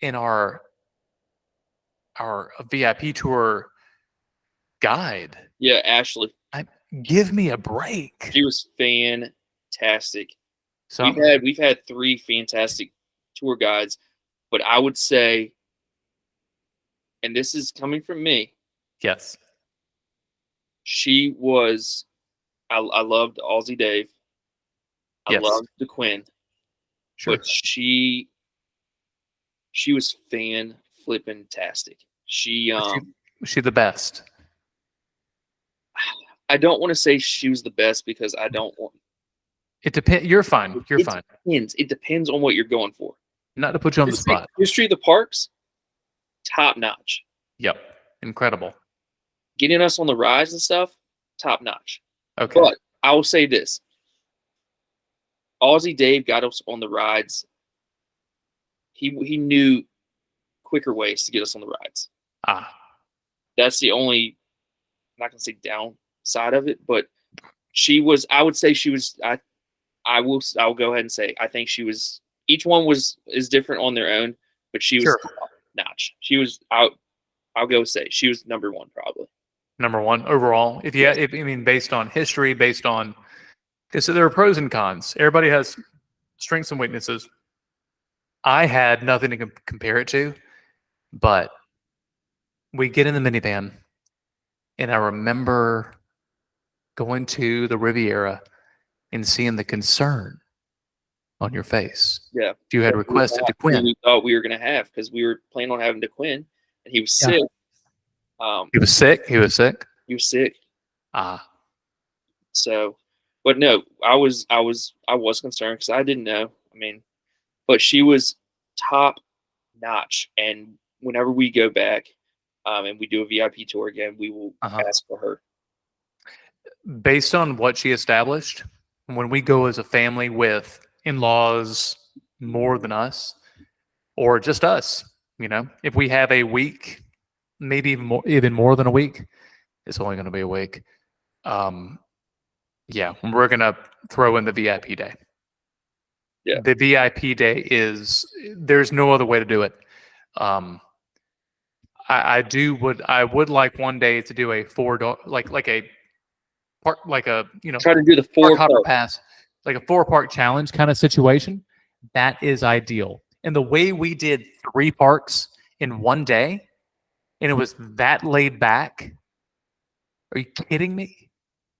In our VIP tour guide. Yeah, Ashley. Give me a break. She was fantastic. So we've had 3 fantastic tour guides, but I would say, and this is coming from me. Yes. She was. I loved Aussie Dave. I loved DeQuinn. Sure. But she was fan-flippin-tastic. Was she the best? I don't want to say she was the best because I don't want. It depends. You're fine. You're fine. It depends on what you're going for. Not to put you on the spot. History of the parks, top notch. Yep, incredible. Getting us on the rides and stuff, top notch. Okay. But I will say this: Aussie Dave got us on the rides. He knew quicker ways to get us on the rides. That's the only. I'm not gonna say downside of it, but she was. I would say she was. I'll go ahead and say I think she was. Each one is different on their own, but she was top notch. She was out. I'll go say she was number 1 probably. Number 1 overall. Based on history, because there are pros and cons. Everybody has strengths and weaknesses. I had nothing to compare it to, but we get in the minivan, and I remember going to the Riviera and seeing the concern on your face. Yeah. You had requested DeQuinn. We thought we were going to have, because we were planning on having DeQuinn, and he was sick. He was sick? He was sick? He was sick. So, but no, I was concerned because I didn't know. But she was top notch. And whenever we go back and we do a VIP tour again, we will ask for her. Based on what she established, when we go as a family with in-laws more than us, or just us, if we have a week, maybe even more than a week, it's only going to be a week. We're going to throw in the VIP day. Yeah. The VIP day there's no other way to do it. I would like one day to do a like a park, like a, Try to do the park 4 hopper park. pass, like a 4 park challenge kind of situation. That is ideal. And the way we did 3 parks in one day, and it was that laid back. Are you kidding me?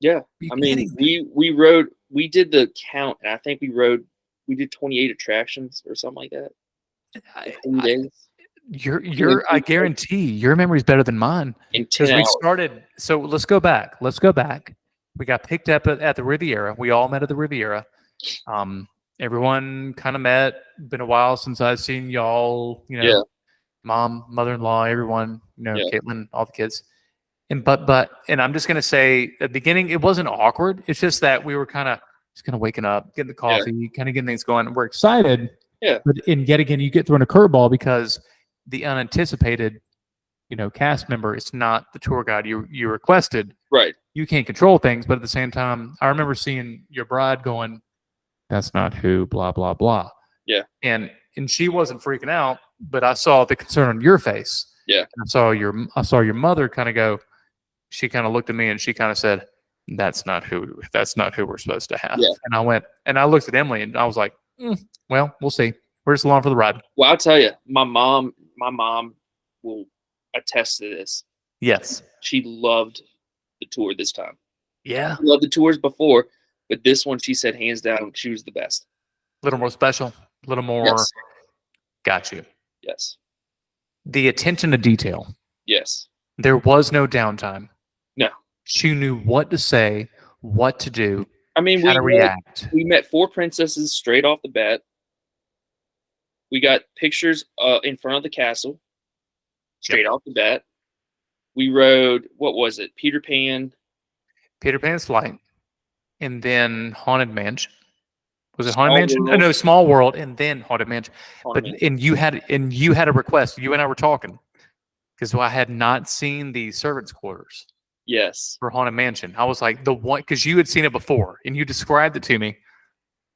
Yeah. Are you I mean, kidding me? we did the count, and I think we did 28 attractions or something like that in 3 days. I guarantee your memory's better than mine, In 10 because we hours. started. So let's go back. Let's go back. We got picked up at the Riviera. We all met at the Riviera. Everyone kind of met. Been a while since I've seen y'all. Yeah. Mom, mother-in-law, everyone. Yeah. Caitlin, all the kids. And and I'm just gonna say, at the beginning, it wasn't awkward. It's just that we were kind of waking up, getting the coffee, kind of getting things going. We're excited. Yeah. But yet again, you get thrown a curveball because the unanticipated, cast member is not the tour guide you requested. Right. You can't control things, but at the same time, I remember seeing your bride going, "That's not who, blah blah blah." Yeah. And she wasn't freaking out, but I saw the concern on your face. Yeah. And I saw your mother kind of go. She kind of looked at me and she kind of said, That's not who we're supposed to have." Yeah. And I went and I looked at Emily and I was like, well, we'll see. We're just along for the ride. Well, I'll tell you, my mom will attest to this. Yes. She loved the tour this time. Yeah. She loved the tours before, but this one, she said, hands down, she was the best. A little more special, a little more. Yes. Got you. Yes. The attention to detail. Yes. There was no downtime. No. She knew what to say, what to do. I mean, how to react. We met 4 princesses straight off the bat. We got pictures in front of the castle straight off the bat. We rode, what was it? Peter Pan's Flight. And then Haunted Mansion. Was it Small Haunted Mansion? World. No, Small World, and then Haunted Mansion. And you had a request. You and I were talking because I had not seen the servants' quarters. Yes. For Haunted Mansion. I was like, the one, because you had seen it before and you described it to me,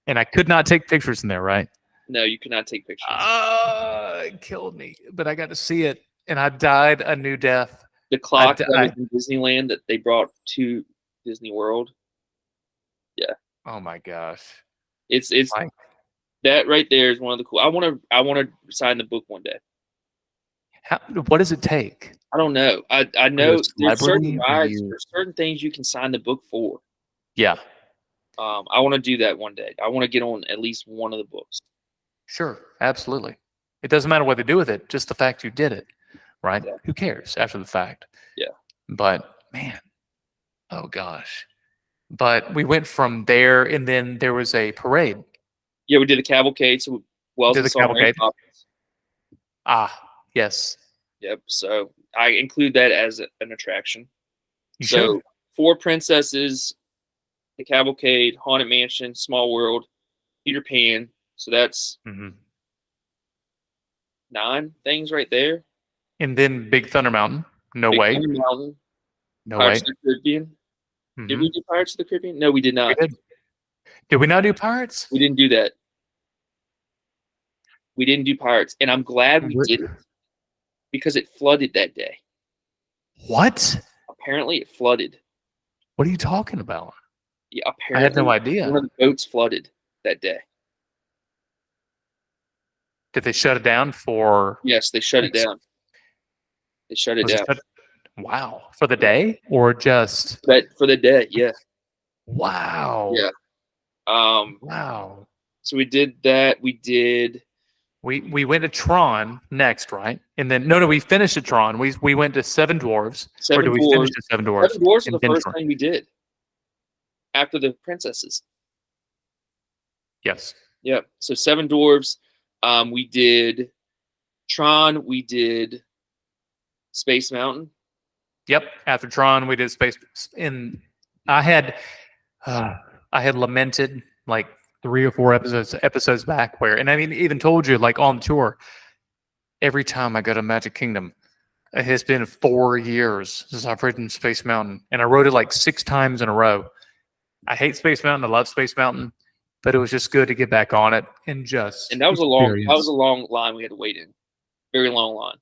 and I could not take pictures in there, right? No, you could not take pictures. It killed me, but I got to see it, and I died a new death. The clock that was in Disneyland that they brought to Disney World. Yeah. Oh my gosh. It's that right there is one of the cool. I want to sign the book one day. What does it take? I don't know. I know there's certain rides, there's certain things you can sign the book for. Yeah. I want to do that one day. I want to get on at least one of the books. Sure, absolutely. It doesn't matter what they do with it, just the fact you did it, right? Yeah. Who cares after the fact? Yeah. But man, oh gosh. But we went from there, and then there was a parade. Yeah, we did a cavalcade. So Wells did the cavalcade. Yes. Yep. So I include that as an attraction. You should. 4 princesses, the cavalcade, Haunted Mansion, Small World, Peter Pan. So that's 9 things right there. And then Big Thunder Mountain. No way. Thunder Mountain. No Pirates way. of the Caribbean. Did we do Pirates of the Caribbean? No, we did not. We did. Did we not do Pirates? We didn't do that. We didn't do Pirates, and I'm glad we didn't because it flooded that day. What? Apparently, it flooded. What are you talking about? Yeah, apparently, I had no idea. One of the boats flooded that day. Did they shut it down for? Yes, they shut it down. They shut it down. Wow, for the day or just? For the day, yeah. Wow. Yeah. Wow. So we did that. We went to Tron next, right? And then no, we finished at Tron. We went to Seven Dwarves. Or did we finish at Seven Dwarves? Seven Dwarves was the first thing we did after the princesses. Yes. Yeah. So Seven Dwarves. We did Tron. We did Space Mountain. Yep. After Tron, we did Space. And I had lamented like 3 or 4 episodes back where, and I mean, even told you like on the tour, every time I go to Magic Kingdom, it has been 4 years since I've ridden Space Mountain, and I rode it like 6 times in a row. I hate Space Mountain. I love Space Mountain. but it was just good to get back on it and just And that was a experience. long line we had to wait in. Very long line.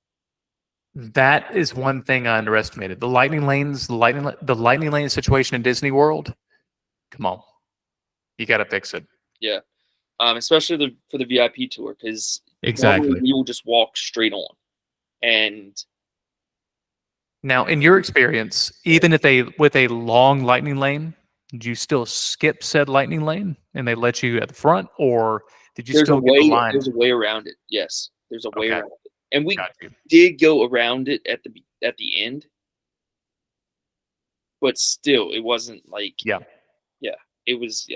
That is one thing I underestimated. The lightning lanes, the lightning lane situation in Disney World. Come on, you got to fix it. Yeah, especially for the VIP tour, because Exactly. we will just walk straight on. And now, in your experience, even if with a long lightning lane, did you still skip said lightning lane and they let you at the front, or did you still get the line? There's a way around it. Yes, there's a way around it, and we you. did go around it at the end, but still, it wasn't like it was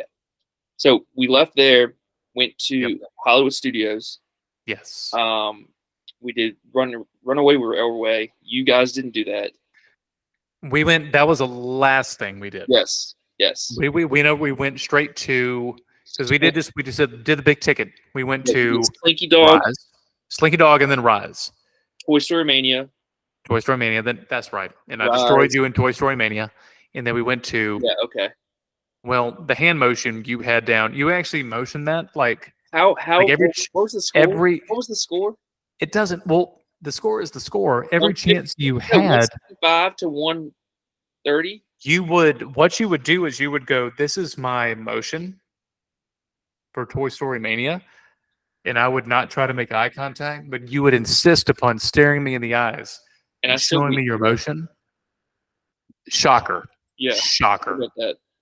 So we left there, went to Hollywood Studios. Yes. We did Runaway Railway. You guys didn't do that. We went. That was the last thing we did. Yes. We know we went straight to, because we did the big ticket. We went to Slinky Dog, and then Rise. Toy Story Mania. Then that's right. And I destroyed you in Toy Story Mania, and then we went to Well, the hand motion you had down. You actually motioned that like how like what was the score? What was the score? It doesn't. Well, the score is the score. Every chance you had, 165 to 130. What you would do is you would go, "This is my motion for Toy Story Mania," and I would not try to make eye contact, but you would insist upon staring me in the eyes and showing me your motion. Shocker. Yeah. Shocker.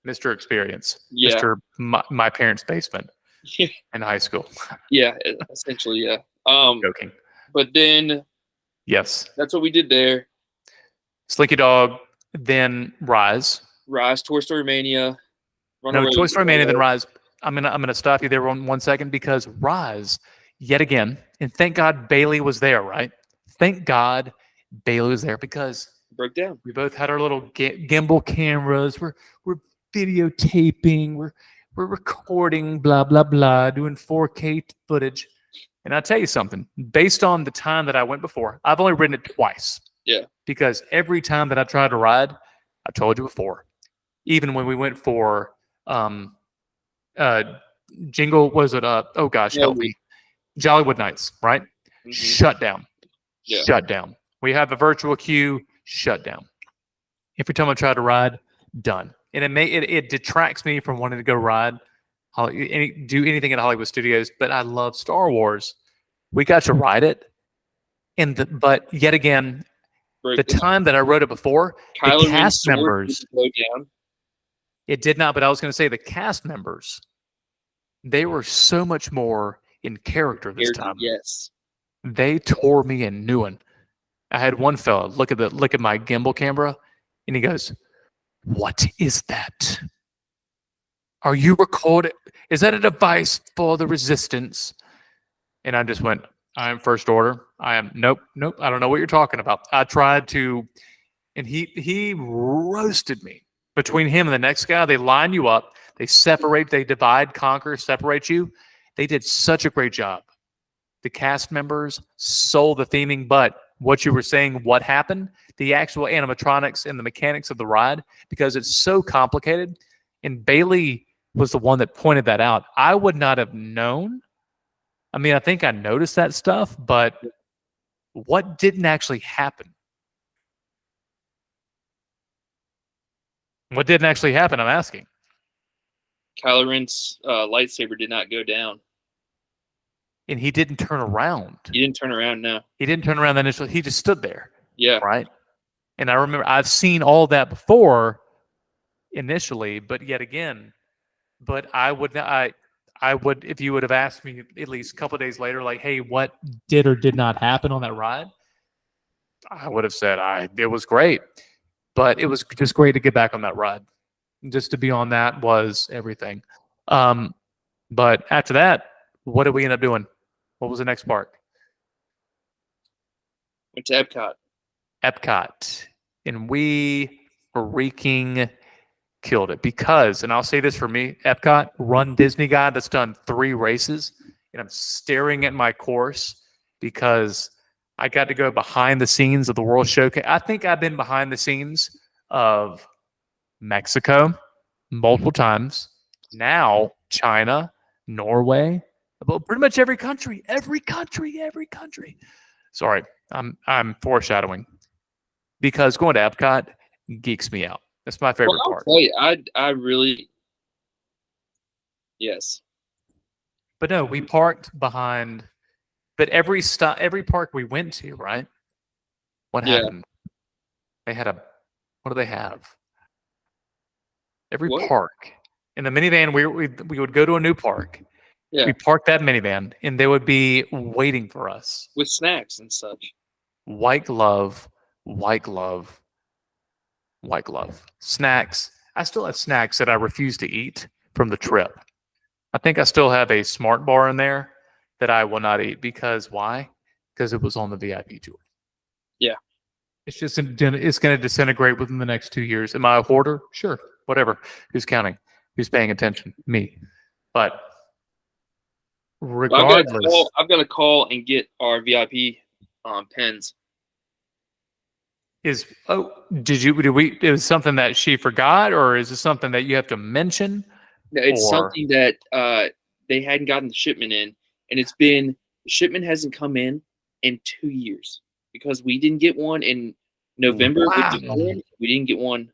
Mr. Experience. Yeah. Mr. My parents' basement in high school. Yeah, essentially, yeah. Joking. But then, yes, that's what we did there. Slinky Dog, then Rise, Toy Story Mania. Toy Story Mania, then Rise. I'm gonna stop you there one second, because Rise, yet again, and thank God Bailey was there, right? Thank God Bailey was there, because broke down. We both had our little gimbal cameras. We're videotaping. We're recording. Blah blah blah. Doing 4K footage. And I'll tell you something. Based on the time that I went before, I've only ridden it twice. Yeah. Because every time that I tried to ride, I told you before, even when we went for Jingle, was it oh gosh, help me, Jollywood Nights, right? Mm-hmm. Shut down. Yeah. Shut down. We have a virtual queue. Shut down. Every time I try to ride, done. And it detracts me from wanting to go ride, do anything at Hollywood Studios. But I love Star Wars. We got to ride it, but yet again, the time that I rode it before, the cast members, it did not. But I was going to say the cast members, they were so much more in character this time. Yes, they tore me a new one. I had one fella look at my gimbal camera, and he goes, "What is that? Are you recording? Is that a device for the Resistance?" And I just went, "I am First Order. I am nope. I don't know what you're talking about." I tried to, and he roasted me. Between him and the next guy, they line you up, they separate, they divide, conquer, separate you. They did such a great job. The cast members sold the theming, but what you were saying, what happened, the actual animatronics and the mechanics of the ride, because it's so complicated. And Bailey was the one that pointed that out. I would not have known. I mean, I think I noticed that stuff, but what didn't actually happen? What didn't actually happen, I'm asking. Kylo Ren's lightsaber did not go down. And he didn't turn around. He didn't turn around, no. He didn't turn around initially. He just stood there. Yeah. Right? And I remember I've seen all that before initially, but yet again, but I would, if you would have asked me at least a couple of days later, like, hey, what did or did not happen on that ride? I would have said it was great. But it was just great to get back on that ride. Just to be on that was everything. But after that, what did we end up doing? What was the next park? Went to Epcot. Epcot. And we freaking killed it. Because, and I'll say this for me, Epcot, run Disney guy that's done 3 races, and I'm staring at my course because I got to go behind the scenes of the World Showcase. I think I've been behind the scenes of Mexico multiple times. Now, China, Norway, well, pretty much every country. Sorry, I'm foreshadowing because going to Epcot geeks me out. That's my favorite I'll part. tell you, I really, yes. But no, we parked behind. But every park we went to, right? What Yeah. happened? They had a. What do they have? Every What? park in the minivan, we would go to a new park. Yeah. We parked that minivan, and they would be waiting for us. With snacks and such. White glove, white glove, white glove. Snacks. I still have snacks that I refuse to eat from the trip. I think I still have a Smart Bar in there that I will not eat because why? Because it was on the VIP tour. Yeah. It's just it's going to disintegrate within the next 2 years. Am I a hoarder? Sure, whatever. Who's counting? Who's paying attention? Me. But regardless, I've got to call and get our VIP pens. Did we? It was something that she forgot, or is it something that you have to mention? It's something that they hadn't gotten the shipment in, and the shipment hasn't come in 2 years because we didn't get one in November. Wow. We didn't get one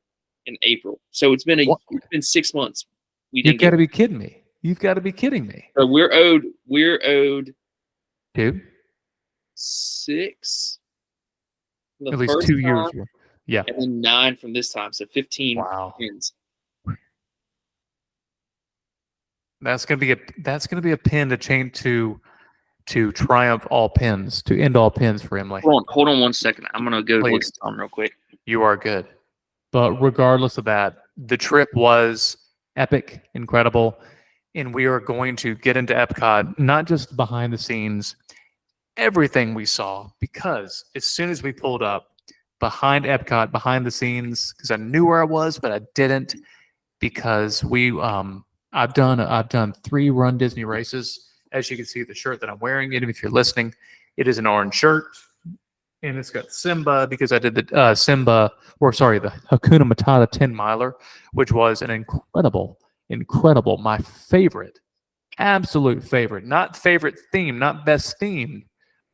in April, so it's been 6 months. You've got to be kidding me. You've got to be kidding me. So we're owed, dude, 6. At least 2 years. Yeah. And then 9 from this time, so 15 pins. That's gonna be a pin to change to triumph all pins, to end all pins for Emily. Hold on 1 second. I'm gonna go look at something real quick. You are good. But regardless of that, the trip was epic, incredible, and we are going to get into Epcot, not just behind the scenes, everything we saw, because as soon as we pulled up behind Epcot, behind the scenes, because I knew where I was, but I didn't, because I've done 3 Run Disney races. As you can see, the shirt that I'm wearing, even if you're listening, it is an orange shirt, and it's got Simba because I did the the Hakuna Matata 10 miler, which was an incredible, my favorite, absolute favorite, not favorite theme, not best theme,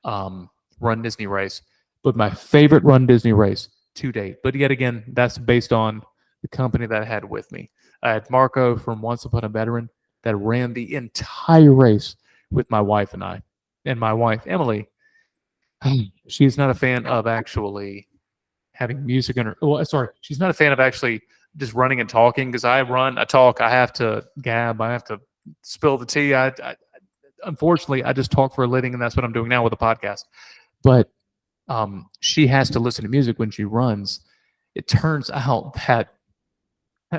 Run Disney race, but my favorite Run Disney race to date. But yet again, that's based on the company that I had with me. I had Marco from Once Upon a Veteran that ran the entire race with my wife and I. And my wife, Emily, she's not a fan of actually having music in her. Well, sorry, she's not a fan of actually just running and talking, because I talk, I have to gab, I have to spill the tea. Unfortunately, I just talk for a living, and that's what I'm doing now with a podcast. But she has to listen to music when she runs. It turns out that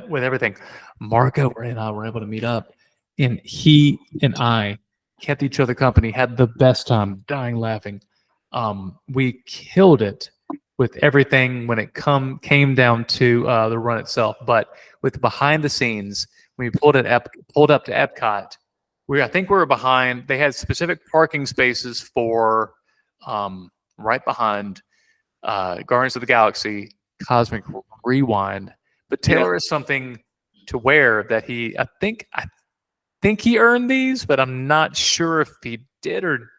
with everything, Marco and I were able to meet up, and he and I kept each other company, had the best time, dying laughing. We killed it with everything when it came down to the run itself. But with behind the scenes, when we pulled up to Epcot, I think we were behind. They had specific parking spaces for right behind Guardians of the Galaxy, Cosmic Rewind. But Taylor has something to wear that I think he earned these, but I'm not sure if he did or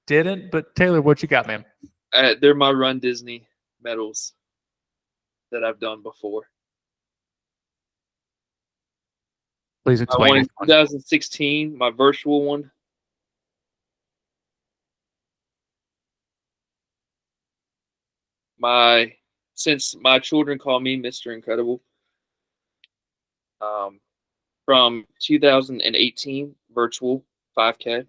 didn't. But Taylor, what you got, man? They're my Run Disney medals that I've done before. Please explain. I won in 2016, my virtual one. Since my children call me Mr. Incredible, from 2018 virtual 5K,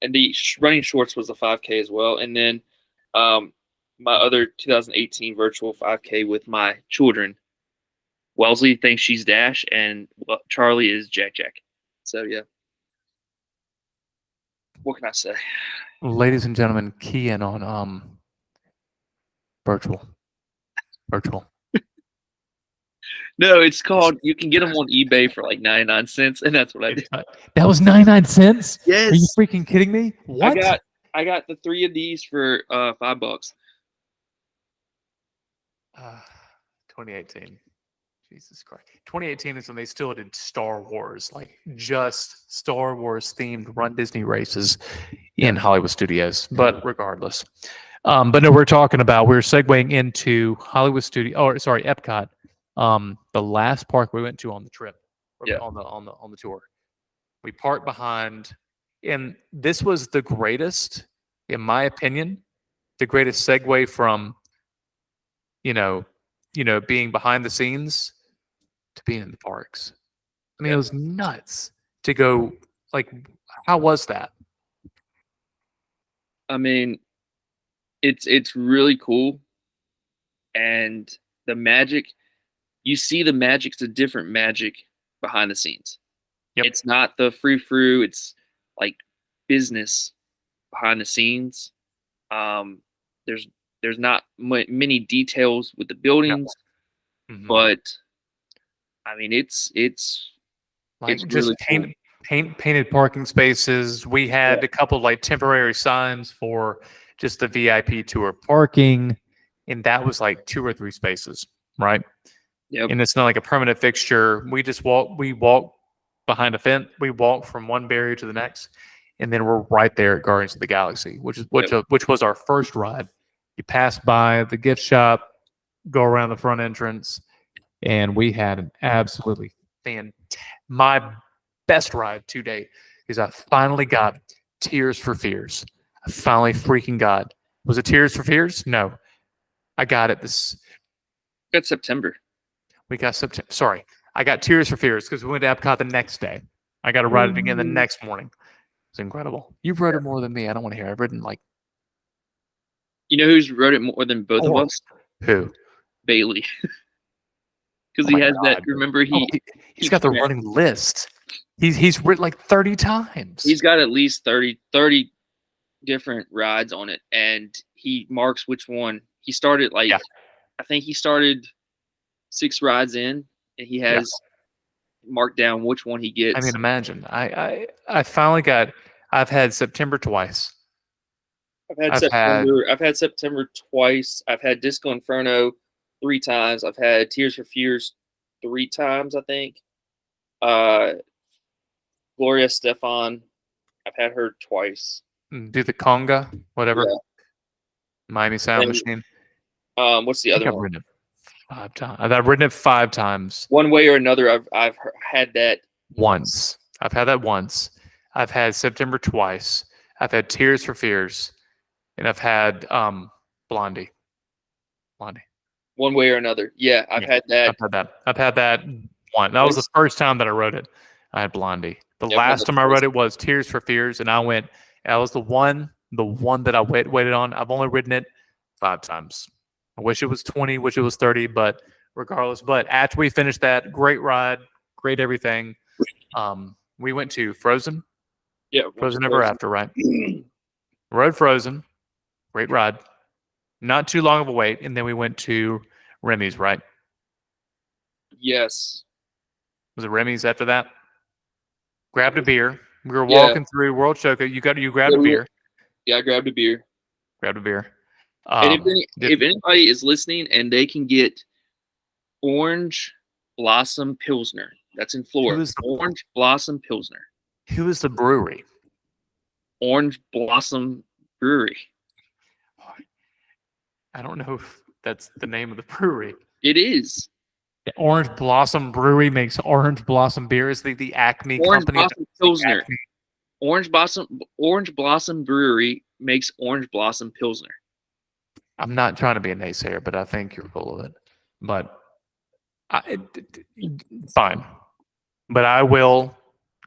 and the running shorts was a 5K as well, and then my other 2018 virtual 5K with my children. Wellesley thinks she's Dash, and Charlie is Jack Jack. So yeah, what can I say? Ladies and gentlemen, key in on virtual. No, it's called. You can get them on eBay for like 99 cents, and that's what I did. That was 99 cents. Yes. Are you freaking kidding me? What? I got the 3 of these for $5. 2018. Jesus Christ. 2018 is when they still did Star Wars, like just Star Wars themed Run Disney races in Hollywood studios. But regardless. But no, we're segueing into Hollywood Epcot. The last park we went to on the trip, on the tour. We parked behind, and this was the greatest, in my opinion, the greatest segue from, being behind the scenes to being in the parks. I mean, it was nuts to go. Like, how was that? I mean, it's really cool, and the magic. You see the magic's a different magic behind the scenes. Yep. It's not the frou-frou. It's like business behind the scenes. There's not many details with the buildings, but I mean it's like it's just really painted parking spaces. We had a couple of like temporary signs for just the VIP tour parking, and that was like 2 or 3 spaces, right? Yep. And it's not like a permanent fixture. We walk behind a fence. We walk from one barrier to the next, and then we're right there at Guardians of the Galaxy, which was our first ride. You pass by the gift shop, go around the front entrance, and we had an absolutely my best ride to date is I finally got Tears for Fears. I finally freaking got. Was it Tears for Fears? No, I got it Got September. We got September. Sorry, I got Tears for Fears because we went to Epcot the next day. I got to ride it again the next morning. It's incredible. You've rode it more than me. I don't want to hear. I've ridden like. You know who's rode it more than both of us? Who? Bailey. Because he has that. Remember, he's got the running list. He's ridden like 30 times. He's got at least 30 different rides on it, and he marks which one. He started I think he started 6 rides in, and he has marked down which one he gets. I mean, imagine. I finally got. I've had September twice. I've had September twice. I've had Disco Inferno 3 times. I've had Tears for Fears 3 times, I think. Gloria Stefan, I've had her twice. Do the conga, whatever. Yeah. Miami Sound Machine. What's the other one? Ridden it 5 times. I've ridden it 5 times. One way or another, I've had that once. I've had that once. I've had September twice. I've had Tears for Fears, and I've had Blondie. One way or another, I've had that. I've had that one. That was the first time that I rode it. I had Blondie. The last time I rode it was Tears for Fears, and I went. That was the one that I waited on. I've only ridden it 5 times. I wish it was 20, wish it was 30, but regardless. But after we finished that, great ride, great everything. We went to Frozen. Yeah, Frozen Ever After, right? Rode Frozen, great ride. Not too long of a wait, and then we went to Remy's, right? Yes. Was it Remy's after that? Grabbed a beer. We were walking through World Showcase. You grabbed a beer. Yeah, I grabbed a beer. And if anybody is listening and they can get Orange Blossom Pilsner, that's in Florida. Orange Blossom Pilsner. Who is the brewery? Orange Blossom Brewery. I don't know if that's the name of the brewery. It is. The Orange Blossom Brewery makes Orange Blossom beer. Is the Acme Orange company? Blossom Pilsner. Orange Blossom Brewery makes Orange Blossom Pilsner. I'm not trying to be a naysayer, but I think you're full of it. But fine. But I will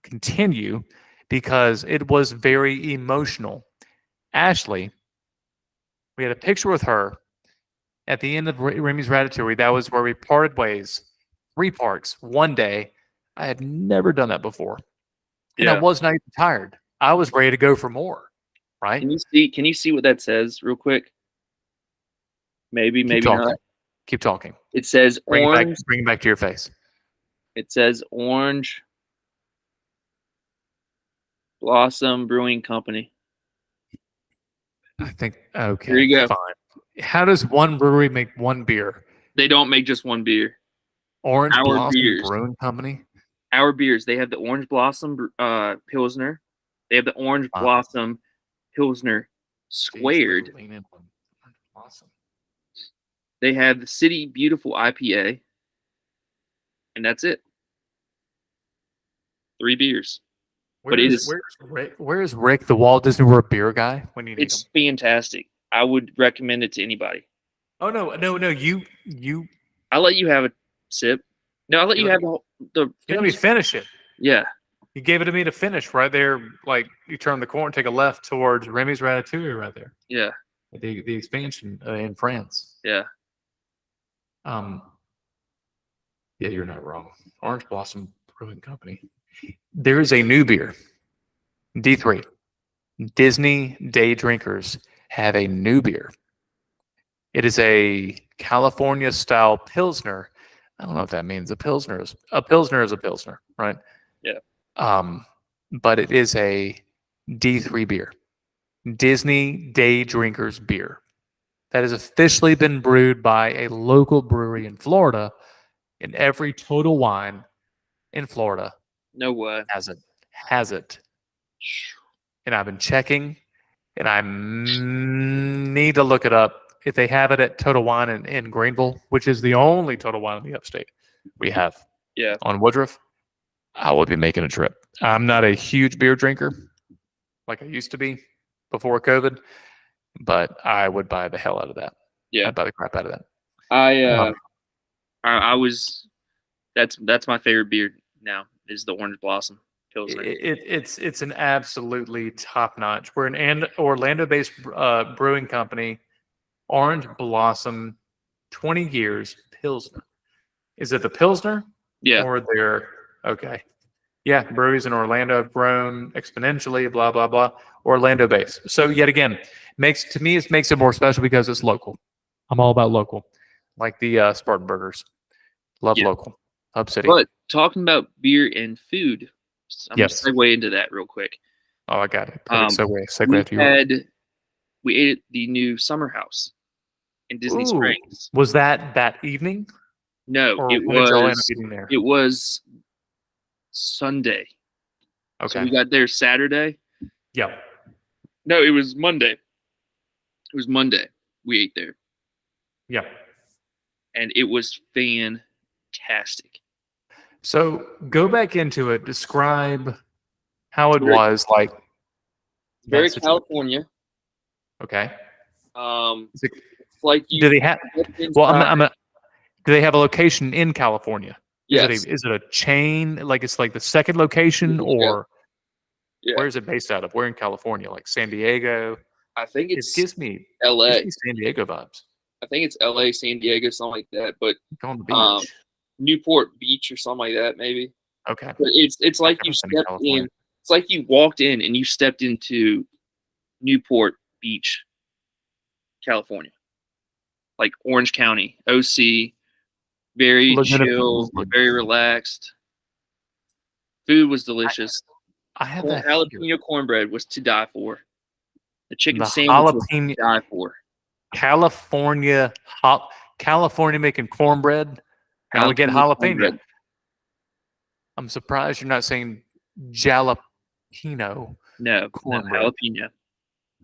continue because it was very emotional. Ashley, we had a picture with her at the end of Remy's Ratatouille. That was where we parted ways. 3 parks, 1 day. I had never done that before. And I was not even tired. I was ready to go for more. Right? Can you see what that says real quick? Maybe not. Keep talking. It says orange. Bring it back to your face. It says Orange Blossom Brewing Company. I think, okay. Here you go. Fine. How does one brewery make one beer? They don't make just one beer. Orange Our Blossom beers. Brewing Company. Our beers. They have the Orange Blossom Pilsner. They have the Orange Blossom Pilsner Squared. Orange Blossom. They have the City Beautiful IPA. And that's it. 3 beers. Where is Rick, the Walt Disney World beer guy, when you need him? It's fantastic. I would recommend it to anybody. Oh no! You. I'll let you have a sip. No, I'll let you have the. You let me finish it. Yeah. You gave it to me to finish right there. Like you turn the corner, take a left towards Remy's Ratatouille, right there. Yeah. The expansion in France. Yeah. Yeah, you're not wrong. Orange Blossom Brewing Company. There is a new beer. D3. Disney Day Drinkers have a new beer. It is a California style Pilsner. I don't know what that means. A Pilsner is a Pilsner, right? Yeah. But it is a D3 beer. Disney Day Drinkers beer. That has officially been brewed by a local brewery in Florida, and every Total Wine in Florida No way. has it. And I've been checking, and I need to look it up. If they have it at Total Wine in Greenville, which is the only Total Wine in the upstate we have on Woodruff, I will be making a trip. I'm not a huge beer drinker like I used to be before COVID, but I would buy the hell out of that. Yeah. I'd buy the crap out of that. I was that's my favorite beer now is the Orange Blossom Pilsner. It's an absolutely top notch. We're an Orlando-based brewing company. Orange Blossom, 20 years Pilsner. Is it the Pilsner? Yeah. Or they're okay. Yeah, breweries in Orlando have grown exponentially. Blah blah blah. Orlando-based. So yet again, it makes it more special because it's local. I'm all about local, like the Spartan Burgers. Love local. Hub City. But talking about beer and food, I'm going to segue into that real quick. Oh, I got it. Segue after you. We ate at the new Summer House in Disney Springs. Was that evening? No, or it was Sunday. Okay. So we got there Saturday. Yeah. No, it was Monday. It was Monday. We ate there. Yeah. And it was fantastic. So go back into it. Describe how it was like. Very California. Okay. Like you. Do they have? Well, do they have a location in California? Yes. Is it a chain? Like it's like the second location, or where is it based out of? Where in California? Like San Diego? I think it gives me LA. Gives me San Diego vibes. I think it's LA, San Diego, something like that. But on the beach. Newport Beach or something like that, maybe. Okay. But it's like you stepped in. It's like you walked in and you stepped into Newport Beach, California, like Orange County, OC. Very chill, very relaxed. Food was delicious. I had that jalapeno cornbread was to die for. The chicken sandwich was to die for. California making cornbread. Now we get jalapeno. Cornbread. I'm surprised you're not saying jalapeno. No, jalapeno.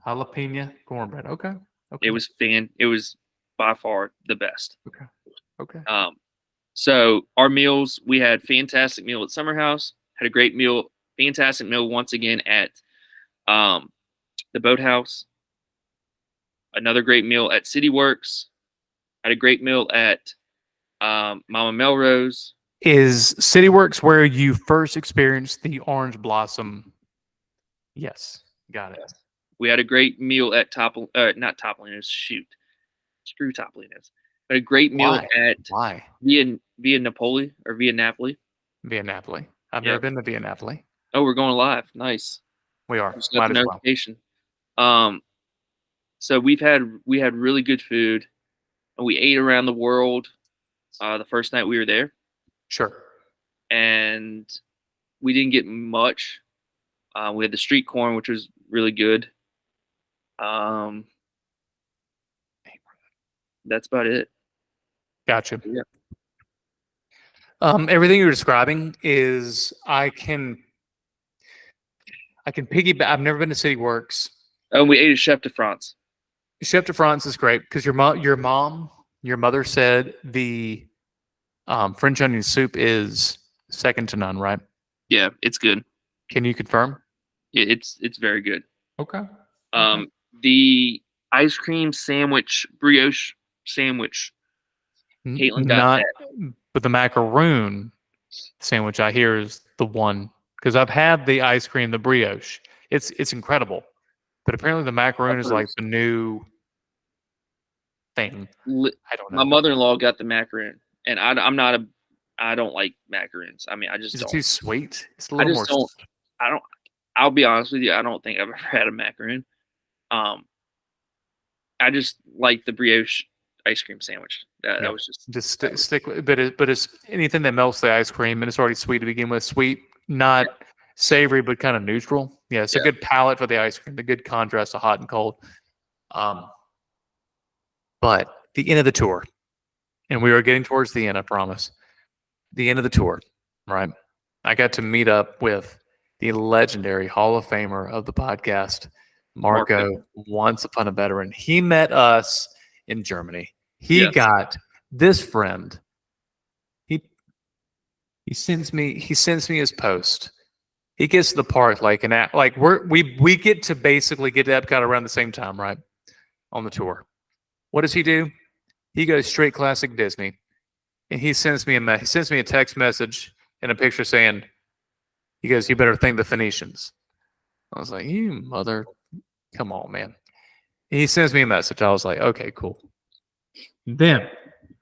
Jalapeno cornbread. Okay. It was by far the best. Okay. So our meals, we had fantastic meal at Summer House. Had a great meal, fantastic meal once again at the Boathouse. Another great meal at City Works. Had a great meal at Mama Melrose. Is City Works where you first experienced the Orange Blossom? Yes, got it. We had a great meal at not Topolino's. Shoot, screw Topolino's. Had a great meal at Via Napoli or Via Napoli. Via Napoli. I've never been to Via Napoli. Oh, we're going live. Nice. We are. Just got the notification. Well. So we had really good food, and we ate around the world. The first night we were there. Sure. And we didn't get much. We had the street corn, which was really good. That's about it. Gotcha. Yeah. Everything you're describing is I can piggyback. I've never been to City Works. Oh, we ate a Chef de France. Chef de France is great because your mother said the French onion soup is second to none, right? Yeah, it's good. Can you confirm? Yeah, it's very good. Okay. The ice cream sandwich, brioche sandwich. Caitlin got that. But the macaroon sandwich I hear is the one because I've had the ice cream, the brioche. It's incredible, but apparently the macaroon is like the new thing. I don't know. My mother-in-law got the macaroon, and I don't like macaroons. I mean, I just is it don't. too sweet? It's a little more. I'll be honest with you. I don't think I've ever had a macaroon. I just like the brioche ice cream sandwich. That was just stick with it, but it's anything that melts the ice cream and it's already sweet to begin with. Sweet, not savory, but kind of neutral. Yeah, it's a good palate for the ice cream, the good contrast of hot and cold. But the end of the tour, and we were getting towards the end, I promise. The end of the tour, right? I got to meet up with the legendary Hall of Famer of the podcast, Marco, once upon a veteran. He met us in Germany. He got this friend. He sends me his post. He gets to the park like we get to basically get to Epcot around the same time, right? On the tour. What does he do? He goes straight classic Disney, and he sends me a text message and a picture saying, he goes, "You better thank the Phoenicians." I was like, "You mother, come on, man." He sends me a message. I was like, "Okay, cool." Then,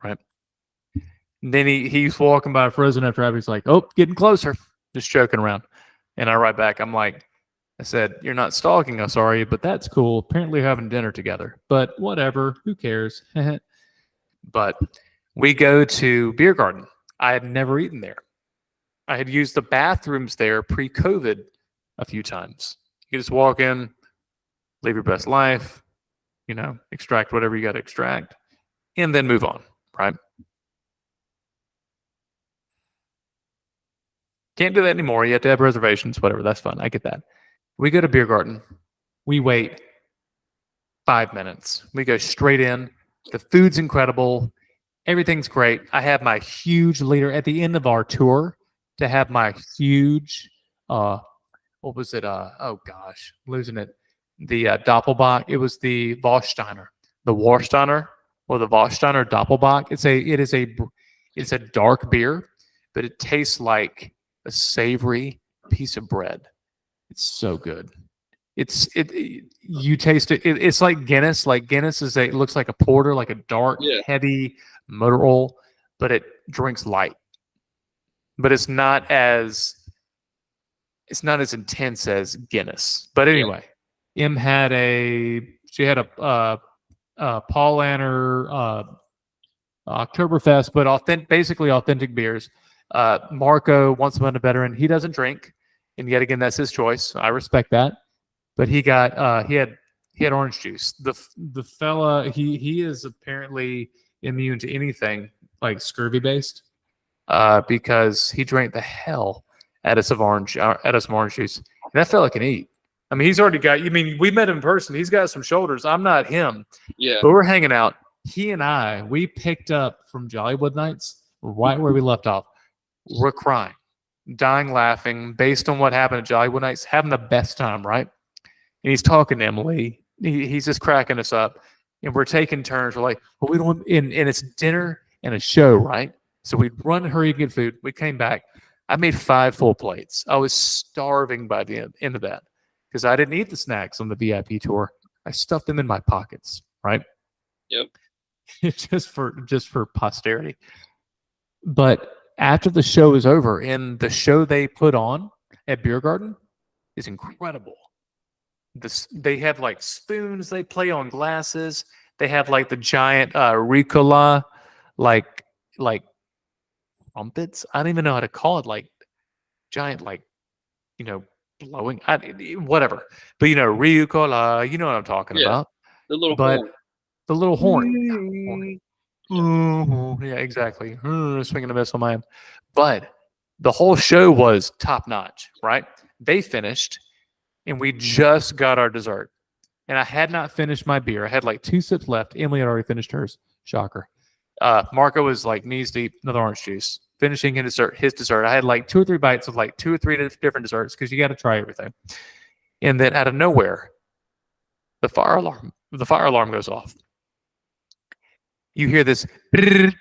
right? Then he's walking by frozen after Abby's like, "Oh, getting closer," just joking around. And I write back, I said, "You're not stalking us, are you? But that's cool. Apparently, we're having dinner together. But whatever. Who cares?" But we go to BIERGARTEN. I had never eaten there. I had used the bathrooms there pre-COVID a few times. You just walk in, live your best life, extract whatever you got to extract, and then move on, right? Can't do that anymore. You have to have reservations, whatever. That's fun. I get that. We go to BIERGARTEN. We wait 5 minutes. We go straight in. The food's incredible. Everything's great. I have my huge leader at the end of our tour to have my huge, what was it? Oh gosh, losing it. The Doppelbock. It was the Warsteiner. The Warsteiner or the Warsteiner Doppelbock. It's a dark beer, but it tastes like a savory piece of bread. It's so good. You taste it. It's like Guinness. Like Guinness it looks like a porter, like a dark, heavy motor oil, but it drinks light. But it's not as intense as Guinness. But anyway, she had a Paul Anner Oktoberfest, but basically authentic beers. Marco, once upon a veteran, he doesn't drink, and yet again, that's his choice. I respect that. But he had orange juice. The fella he is apparently immune to anything like scurvy based, because he drank the hell out of some orange juice. And that fella can eat. I mean, he's already got. I mean, we met him in person. He's got some shoulders. I'm not him. Yeah. But we're hanging out. He and we picked up from Jollywood Nights right where we left off. We're crying, dying laughing, based on what happened at Jollywood Nights, having the best time, right? And he's talking to Emily. He's just cracking us up. And we're taking turns. We're like, well, we don't, and it's dinner and a show, right? So we'd run, hurry, and get food. We came back. I made 5 full plates. I was starving by the end of that because I didn't eat the snacks on the VIP tour. I stuffed them in my pockets, right? Yep. just for posterity. But after the show is over, and the show they put on at BIERGARTEN is incredible. They have like spoons they play on glasses. They have like the giant Ricola, like trumpets. I don't even know how to call it. Like giant, blowing. Whatever. But Ricola. You know what I'm talking about. The little horn. The little horn. Yeah, exactly. Swinging a miss on my end. But the whole show was top notch, right? They finished, and we just got our dessert. And I had not finished my beer. I had like 2 sips left. Emily had already finished hers. Shocker. Marco was like knees deep, another orange juice, finishing his dessert. I had like 2 or 3 bites of like 2 or 3 different desserts because you got to try everything. And then out of nowhere, the fire alarm goes off. You hear this brrr,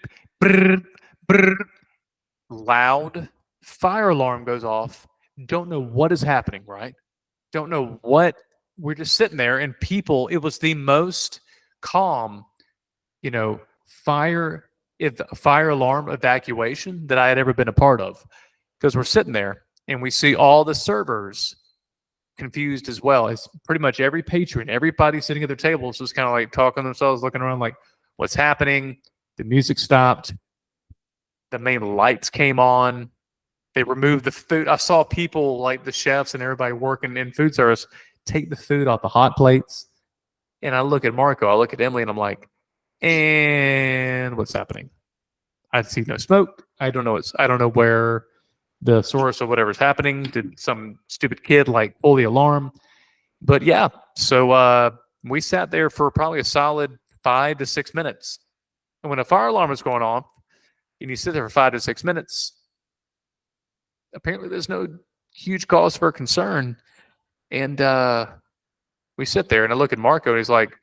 brrr, brrr, loud fire alarm goes off. Don't know what is happening, right? Don't know what. We're just sitting there, and people, it was the most calm, fire alarm evacuation that I had ever been a part of. Because we're sitting there and we see all the servers confused as well as pretty much every patron, everybody sitting at their tables was kind of like talking to themselves, looking around like, what's happening? The music stopped. The main lights came on. They removed the food. I saw people like the chefs and everybody working in food service take the food off the hot plates. And I look at Marco, I look at Emily, and I'm like, and what's happening? I see no smoke. I don't know where the source of whatever's happening. Did some stupid kid like pull the alarm? But yeah, so we sat there for probably a solid 5 to 6 minutes. And when a fire alarm is going off, and you sit there for 5 to 6 minutes, apparently there's no huge cause for concern. And we sit there, and I look at Marco, and he's like,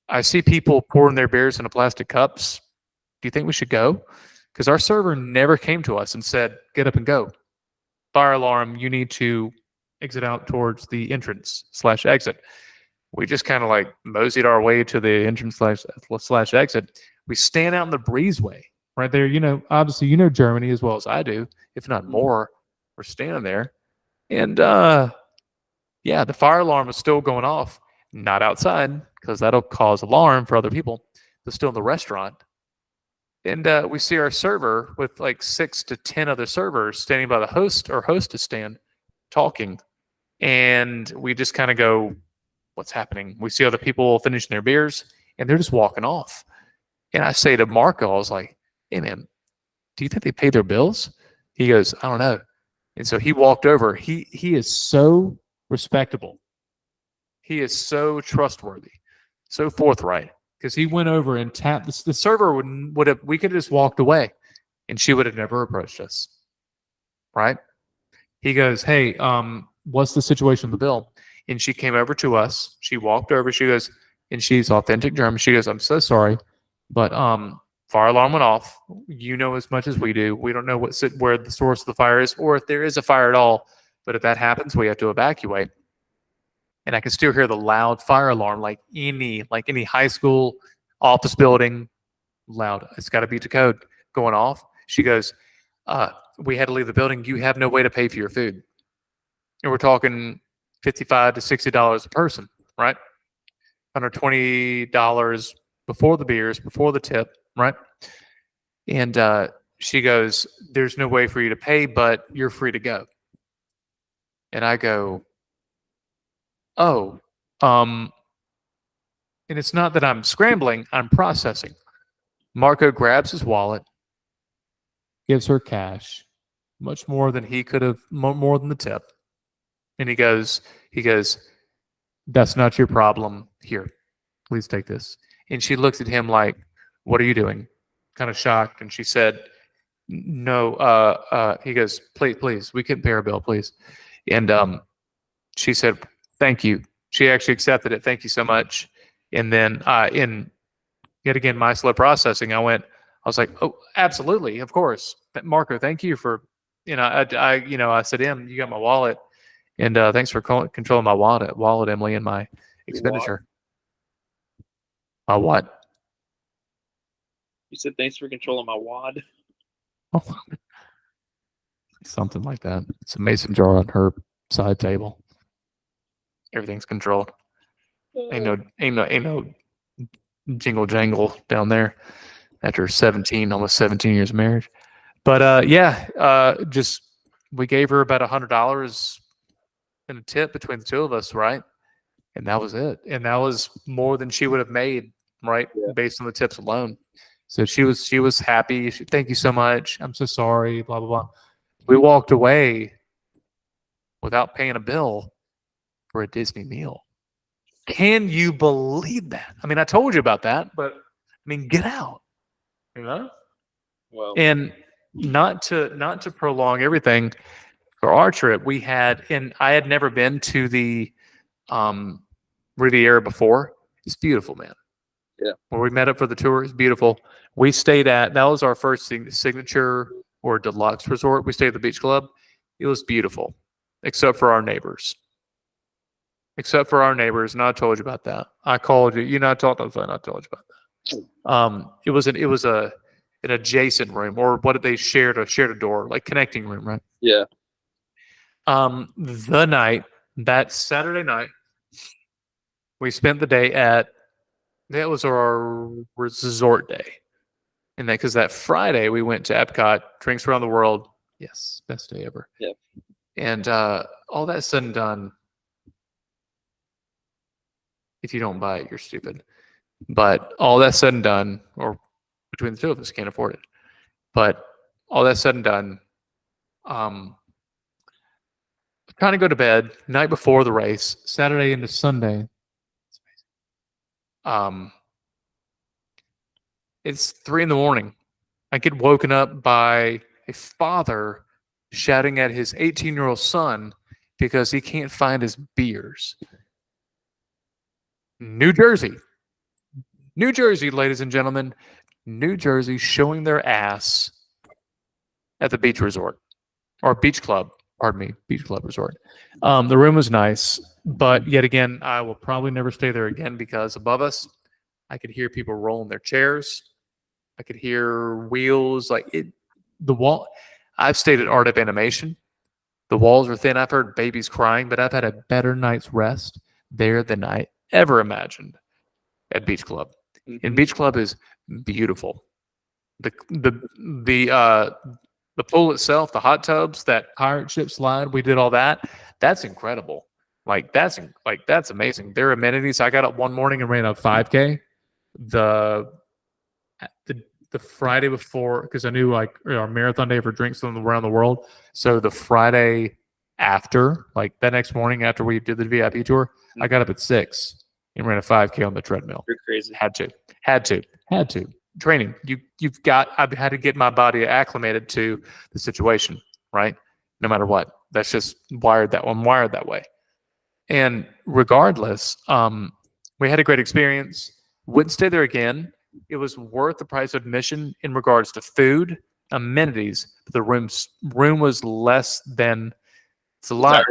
I see people pouring their beers into plastic cups. Do you think we should go? Because our server never came to us and said, get up and go. Fire alarm, you need to exit out towards the entrance/exit. We just kind of like moseyed our way to the entrance/exit. We stand out in the breezeway right there. Obviously, Germany as well as I do, if not more. We're standing there. And yeah, the fire alarm is still going off. Not outside, because that'll cause alarm for other people, but still in the restaurant. And we see our server with like 6 to 10 other servers standing by the host or hostess stand talking. And we just kind of go, what's happening? We see other people finishing their beers, and they're just walking off. And I say to Marco, I was like, hey, man, do you think they paid their bills? He goes, I don't know. And so he walked over. He is so respectable. He is so trustworthy, so forthright, because he went over and tapped the server. Would have we could have just walked away, and she would have never approached us, right? He goes, hey, what's the situation with the bill? And she came over to us. She walked over. She goes, and she's authentic German. She goes, I'm so sorry, but fire alarm went off. You know as much as we do. We don't know where the source of the fire is, or if there is a fire at all. But if that happens, we have to evacuate. And I can still hear the loud fire alarm, like any high school office building, loud. It's got to be to code going off. She goes, we had to leave the building. You have no way to pay for your food. And we're talking $55 to $60 a person, right? $120 before the beers, before the tip, right? And she goes, there's no way for you to pay, but you're free to go. And I go, oh, and it's not that I'm scrambling, I'm processing. Marco grabs his wallet, gives her cash, much more than he could have, more than the tip. And he goes, that's not your problem. Here, please take this. And she looks at him like, what are you doing? Kind of shocked. And she said, no, he goes, please, we can pay our bill, please. And she said, thank you. She actually accepted it. Thank you so much. And then in yet again, my slow processing, I was like, oh, absolutely. Of course. Marco, thank you for, I said, you got my wallet. And thanks for controlling my wallet, Emily, and my expenditure. My what? You said thanks for controlling my wad. Oh, something like that. It's a mason jar on her side table. Everything's controlled. Ain't no jingle jangle down there after almost 17 years of marriage. But just we gave her about $100 in a tip between the two of us, right? And that was it. And that was more than she would have made right? Yeah. Based on the tips alone. So she was happy. Thank you so much. I'm so sorry. Blah blah blah. We walked away without paying a bill for a Disney meal. Can you believe that? I mean, I told you about that, but I mean, get out, you know? Well, And not to prolong everything, for our trip, we had, and I had never been to the um, Riviera before. It's beautiful, man. yeah. Where we met up for the tour, it's beautiful. We stayed at, that was our first signature or deluxe resort. We stayed at the beach club. It was beautiful, except for our neighbors. Except for our neighbors, and I told you about that. I called you. You know, I talked on the phone. I told you about that. It was an adjacent room, or what they shared a door, like connecting room, right? Yeah. The night, that Saturday night, we spent the day at, that was our resort day. And that, because that Friday we went to Epcot, drinks around the world. Yes, best day ever. Yeah. And all that said and done, if you don't buy it, you're stupid. But all that said and done, or between the two of us, can't afford it. But all that said and done, kind of go to bed night before the race, Saturday into Sunday. It's 3 a.m. I get woken up by a father shouting at his 18-year-old son because he can't find his beers. New Jersey, ladies and gentlemen, New Jersey showing their ass at the beach resort or beach club. Pardon me, beach club resort. The room was nice, but yet again, I will probably never stay there again because above us, I could hear people rolling their chairs. I could hear wheels, like it. The wall. I've stayed at Art of Animation. The walls are thin. I've heard babies crying, but I've had a better night's rest there than I ever imagined at Beach Club. Mm-hmm. And Beach Club is beautiful. The pool itself, the hot tubs, that pirate ship slide, we did all that. That's incredible. That's amazing. Their amenities. I got up one morning and ran a 5K. The Friday before, because I knew like our marathon day for drinks around the world. So the Friday after, like that next morning after we did the VIP tour, I got up at 6 and ran a 5K on the treadmill. You're crazy. Had to. Training. I've had to get my body acclimated to the situation, right? No matter what. That's just wired that one, wired that way. And regardless, we had a great experience. Wouldn't stay there again. It was worth the price of admission in regards to food, amenities. But the room was less than, it's a lot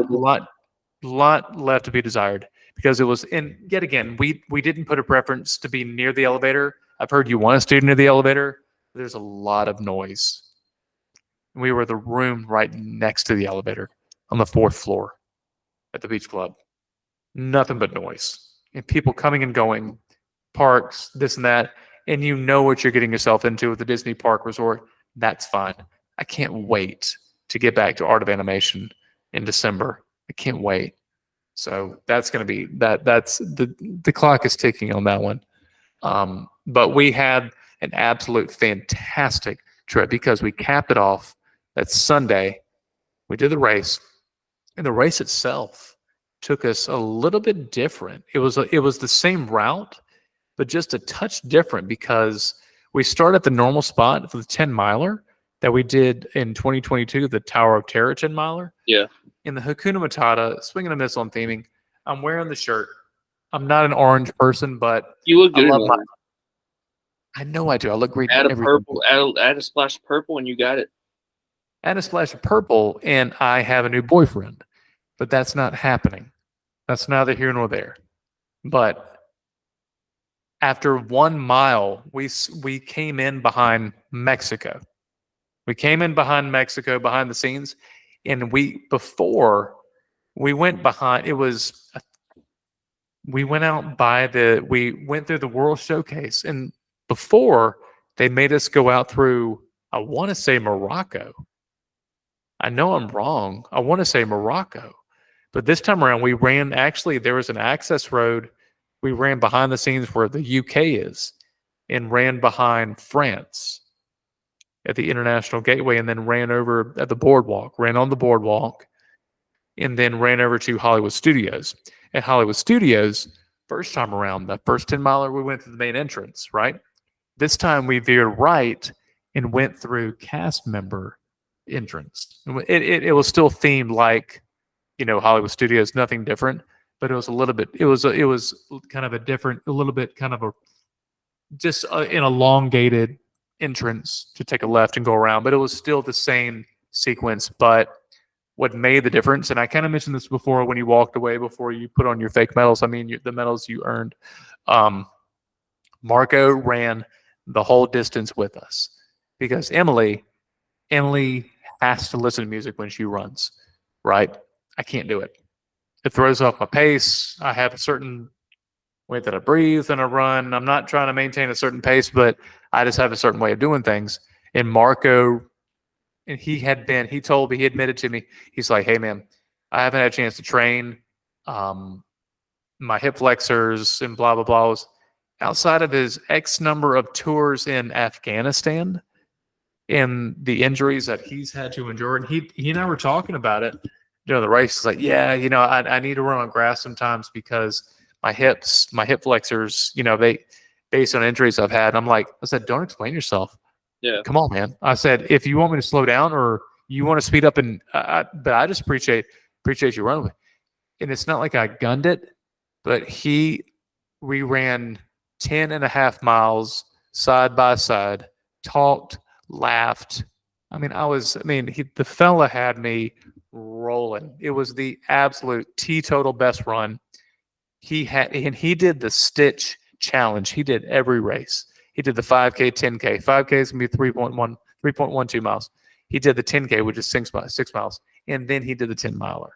left to be desired because it was in. Yet again, we didn't put a preference to be near the elevator. I've heard you want to stay near the elevator. There's a lot of noise. We were the room right next to the elevator on the 4th floor at the beach club. Nothing but noise and people coming and going, parks, this and that. And you know what you're getting yourself into with the Disney Park Resort. That's fine. I can't wait to get back to Art of Animation in December. I can't wait. So that's going to be that. That's the clock is ticking on that one. But we had an absolute fantastic trip because we capped it off that Sunday. We did the race, and the race itself took us a little bit different. It was the same route, but just a touch different because we start at the normal spot for the 10-miler that we did in 2022, the Tower of Terror 10-miler. Yeah. In the Hakuna Matata, swinging a missile and theming. I'm wearing the shirt. I'm not an orange person, but you look good. I know I do. I look great. Add a purple. Add a splash of purple, and you got it. Add a splash of purple, and I have a new boyfriend. But that's not happening. That's neither here nor there. But after 1 mile, we came in behind Mexico. We came in behind Mexico, behind the scenes, and before we went behind. It was we went out we went through the World Showcase, and before they made us go out through. I want to say Morocco. I know I'm wrong. I want to say Morocco, but this time around we ran. Actually, there was an access road We ran behind the scenes where the UK is, and ran behind France at the International Gateway, and then ran over at the boardwalk, ran on the boardwalk, and then ran over to Hollywood Studios. At Hollywood Studios, first time around, the first 10 miler, we went to the main entrance, right? This time we veered right and went through cast member entrance. It was still themed like, Hollywood Studios, nothing different, but it was a little bit, it was kind of a different, a little bit kind of a, just an elongated entrance to take a left and go around, but it was still the same sequence. But what made the difference, and I kind of mentioned this before when you walked away before you put on your fake medals, I mean, the medals you earned, Marco ran the whole distance with us because Emily has to listen to music when she runs, right? I can't do it. It throws off my pace. I have a certain way that I breathe and I run. I'm not trying to maintain a certain pace, but I just have a certain way of doing things. And Marco, and he admitted to me, he's like, hey man, I haven't had a chance to train. My hip flexors and blah, blah, blah. Outside of his X number of tours in Afghanistan and the injuries that he's had to endure. And he and I were talking about it during the race. He's like, yeah, I need to run on grass sometimes because my hip flexors, they, based on injuries I've had. I said, don't explain yourself. Yeah. Come on, man. I said, if you want me to slow down or you want to speed up, but I just appreciate you running. And it's not like I gunned it, but we ran 10.5 miles side by side, talked, laughed. The fella had me rolling. It was the absolute teetotal best run. He did the Stitch challenge. He did every race. He did the 5K, 10K. 5K is going to be 3.12 miles. He did the 10K, which is 6 miles. And then he did the 10 miler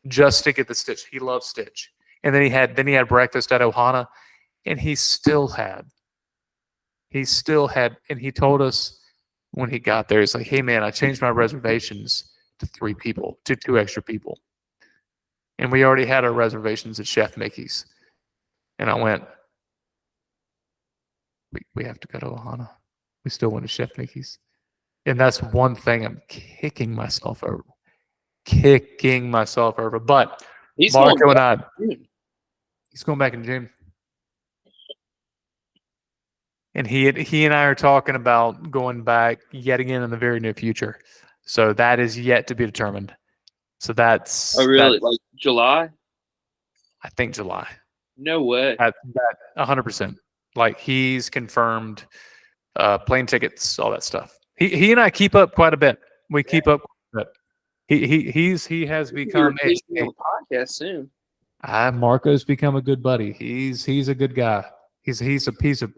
just to get the Stitch. He loves Stitch. And then he had breakfast at Ohana, and he still had, and he told us when he got there, he's like, hey man, I changed my reservations to 2 extra people. And we already had our reservations at Chef Mickey's. And I went, we have to go to Ohana. We still went to Chef Mickey's. And that's one thing I'm kicking myself over. But Marco and I, he's going back in June. And he and I are talking about going back yet again in the very near future. So that is yet to be determined. So that's... Oh, really? Like July? I think July. No way. That 100%. Like he's confirmed plane tickets, all that stuff. He and I keep up quite a bit. We keep up quite a bit. He has become a podcast soon. Marco's become a good buddy. He's a good guy. He's a piece of...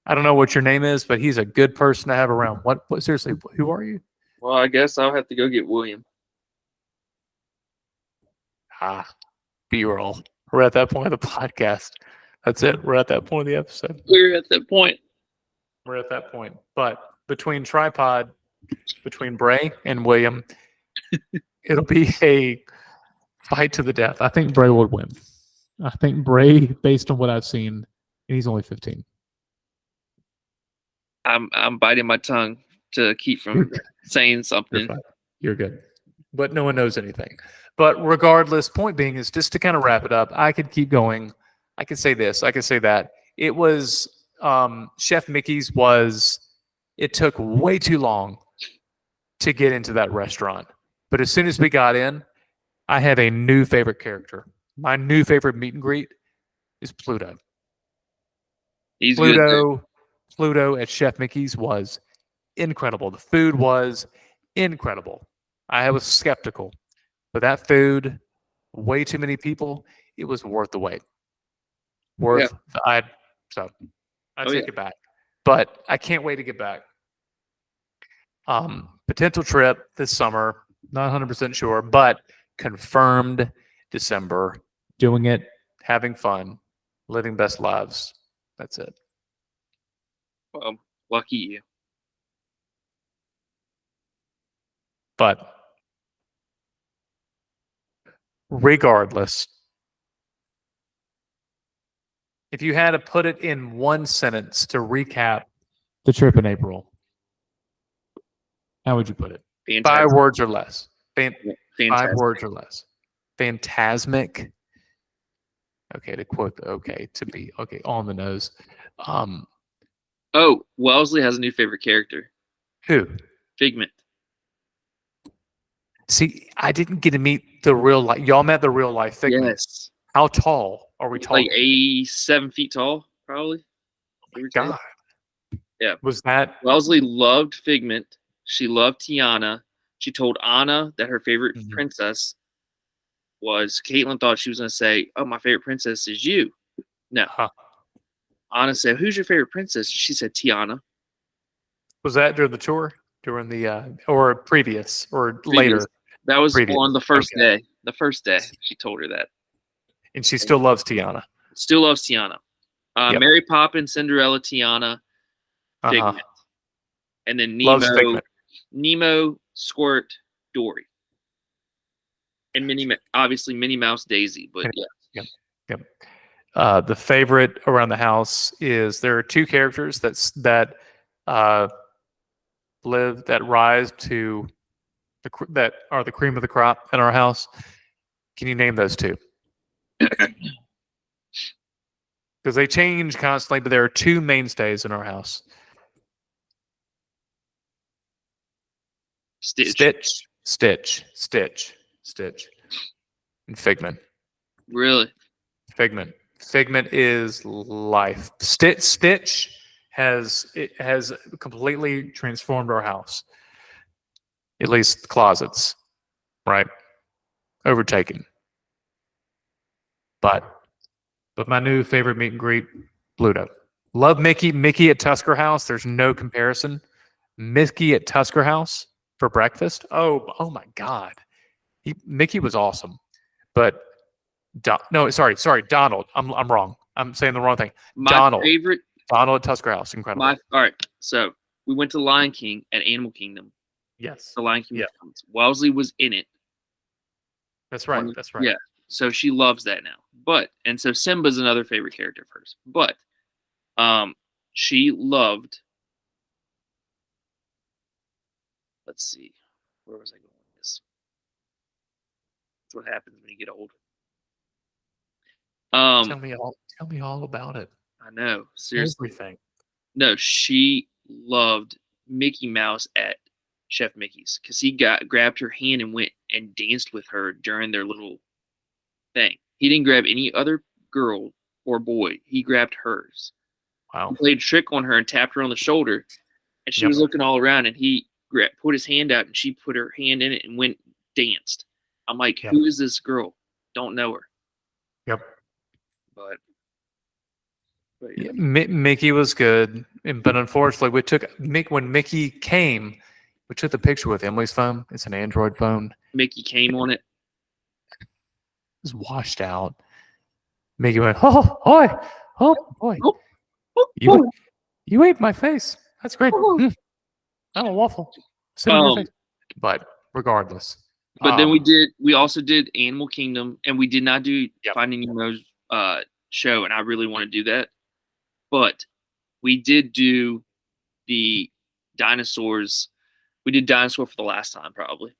I don't know what your name is, but he's a good person to have around. What seriously, who are you? Well, I guess I'll have to go get William. B-roll. We're at that point of the podcast. That's it. We're at that point of the episode. We're at that point. We're at that point. But between Bray and William, it'll be a fight to the death. I think Bray would win. I think Bray, based on what I've seen, and he's only 15. I'm biting my tongue to keep from saying something. You're good. But no one knows anything. But regardless, point being is just to kind of wrap it up, I could keep going. I could say this. I could say that. It was Chef Mickey's it took way too long to get into that restaurant. But as soon as we got in, I have a new favorite character. My new favorite meet and greet is Pluto. He's good. Pluto at Chef Mickey's was incredible. The food was incredible. I was skeptical, but that food, way too many people, it was worth the wait. I take it back, but I can't wait to get back. Potential trip this summer, not 100% sure, but confirmed December. Doing it, having fun, living best lives. That's it. Well, lucky you. But regardless, If you had to put it in one sentence to recap the trip in April, how would you put it? Fantastic. 5 words or less. 5 Fantastic. words or less. Phantasmic. Okay, to quote the to be on the nose. Oh, Wellesley has a new favorite character. Who? Figment. See, I didn't get to meet the real life. Y'all met the real life Figment. Yes. How tall are we talking? Like 7 feet tall, probably. God. Yeah. Was that Wellesley loved Figment. She loved Tiana. She told Anna that her favorite princess was Caitlin. Thought she was going to say, "Oh, my favorite princess is you." No. Anna said, "Who's your favorite princess?" She said, "Tiana." Was that during the tour? During the or previous or later? That was previous. On the first day. The first day, she told her that. And she still loves Tiana. Still loves Tiana. Mary Poppins, Cinderella, Tiana, Figment. And then Nemo, Squirt, Dory. And obviously Minnie Mouse, Daisy, but Yep. The favorite around the house is there are 2 characters that rise to that are the cream of the crop in our house. Can you name those 2? Because they change constantly, but there are 2 mainstays in our house. Stitch, and Figment. Really? Figment. Figment is life. Stitch has completely transformed our house. At least the closets, right? Overtaken. But my new favorite meet and greet, Bluto. Love Mickey. Mickey at Tusker House. There's no comparison. Mickey at Tusker House for breakfast. Oh my God. Mickey was awesome. But sorry, Donald. I'm wrong. I'm saying the wrong thing. Donald at Tusker House. Incredible. All right. So we went to Lion King at Animal Kingdom. Yes. The Lion King. Yeah. Wellesley was in it. That's right. Yeah. So she loves that now. And so Simba's another favorite character of hers. But she loved, let's see, where was I going with this? That's what happens when you get old. Tell me all about it. I know. Seriously. Everything. No, she loved Mickey Mouse at Chef Mickey's because he grabbed her hand and went and danced with her during their little thing. He didn't grab any other girl or boy. He grabbed hers. Wow. He played a trick on her and tapped her on the shoulder, and she was looking all around, and he put his hand out, and she put her hand in it and went danced. I'm like, who is this girl? Don't know her. Yep. But yeah. Mickey was good, but unfortunately, when Mickey came, we took the picture with Emily's phone. It's an Android phone. Mickey came on it. It was washed out. Mickey went, oh boy, you ate my face. That's great. I'm a waffle. Sit on your face. But regardless. But then we also did Animal Kingdom, and we did not do Finding Nemo's show, and I really want to do that. But we did do the dinosaurs. We did Dinosaur for the last time, probably.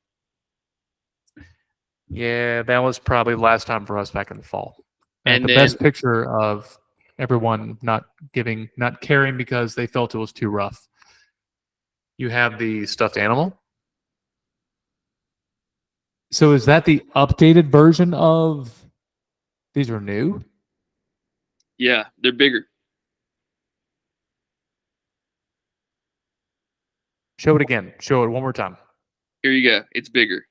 Yeah, that was probably the last time for us back in the fall. And the best picture of everyone not caring because they felt it was too rough. You have the stuffed animal. So is that the updated version of these are new? Yeah, they're bigger. Show it again. Show it one more time. Here you go. It's bigger.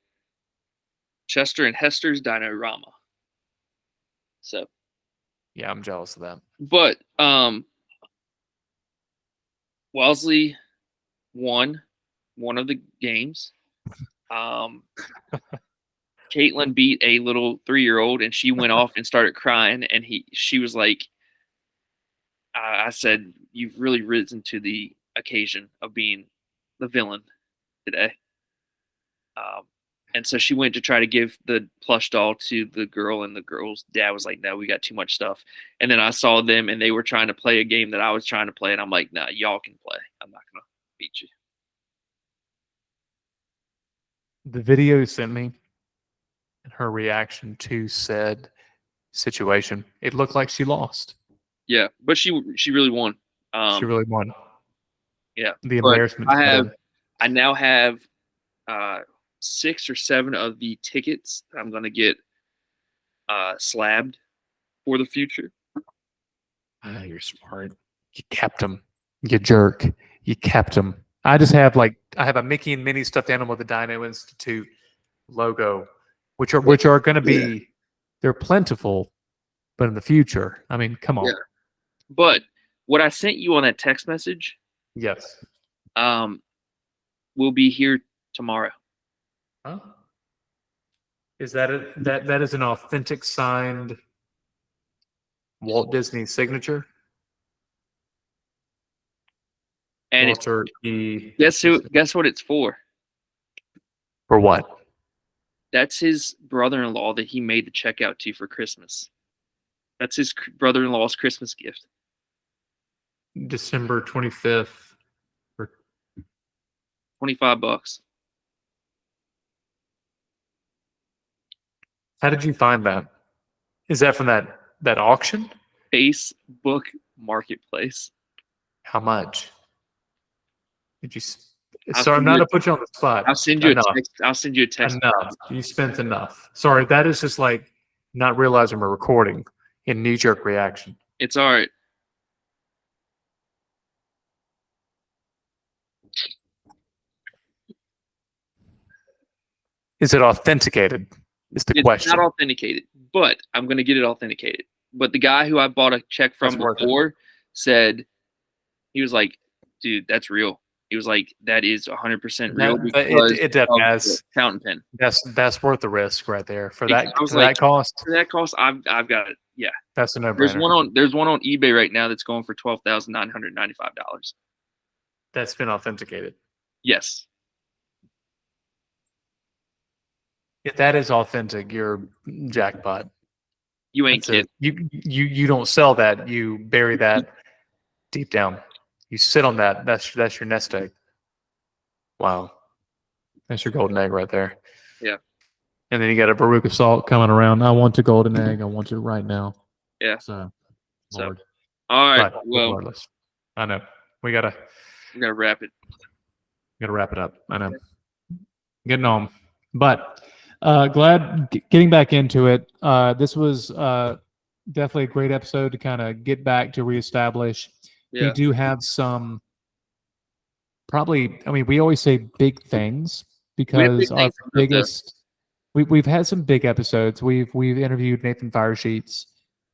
Chester and Hester's Dinorama. So. Yeah, I'm jealous of that. But Wellesley won one of the games. Caitlin beat a little 3-year-old, and she went off and started crying. And she was like, I said, "You've really risen to the occasion of being the villain today." And so she went to try to give the plush doll to the girl, and the girl's dad was like, "No, we got too much stuff." And then I saw them, and they were trying to play a game that I was trying to play, and I'm like, "Nah, y'all can play. I'm not gonna beat you." The video you sent me and her reaction to said situation, it looked like she lost. Yeah, but she really won. She really won. Yeah, The but embarrassment. I now have 6 or 7 of the tickets that I'm gonna get slabbed for the future. Ah, you're smart. You kept them. You jerk. You kept them. I just have I have a Mickey and Minnie stuffed animal with the Dino Institute logo, which are going to be they're plentiful, but in the future, I mean, come on. Yeah. But what I sent you on that text message, yes, will be here tomorrow. Huh? Is that that is an authentic signed Walt Disney signature? And Walter guess what it's for? For what? That's his brother-in-law that he made the check out to for Christmas. That's his brother-in-law's Christmas gift. December 25th. For $25. How did you find that? Is that from that auction? Facebook Marketplace. How much? Did you? Sorry, I'm not to put you on the spot. I'll send you a text. I'll send you a text. Enough. You spent enough. Sorry, that is just like not realizing we're recording in knee-jerk reaction. It's all right. Is it authenticated? Is the question. It's not authenticated, but I'm going to get it authenticated. But the guy who I bought a check from before said, he was like, "Dude, that's real." He was like, "That is 100% real." It definitely has fountain pen. That's worth the risk right there for that. For like, that cost. For that cost, I've got it. Yeah, that's a no-brainer. There's one on eBay right now that's going for $12,995. That's been authenticated. Yes. If that is authentic, you're jackpot. You ain't kidding. You don't sell that. You bury that deep down. You sit on that. That's your nest egg. Wow, that's your golden egg right there. Yeah. And then you got a Veruca Salt coming around. I want a golden egg. I want it right now. Yeah. So Lord. All right. But well, regardless, I know we gotta wrap it. Gotta wrap it up. I know. Getting on, but glad getting back into it. This was definitely a great episode to kind of get back to reestablish. Yeah. We do have some probably. I mean, we always say big things because our biggest. We've had some big episodes. We've interviewed Nathan Firesheets,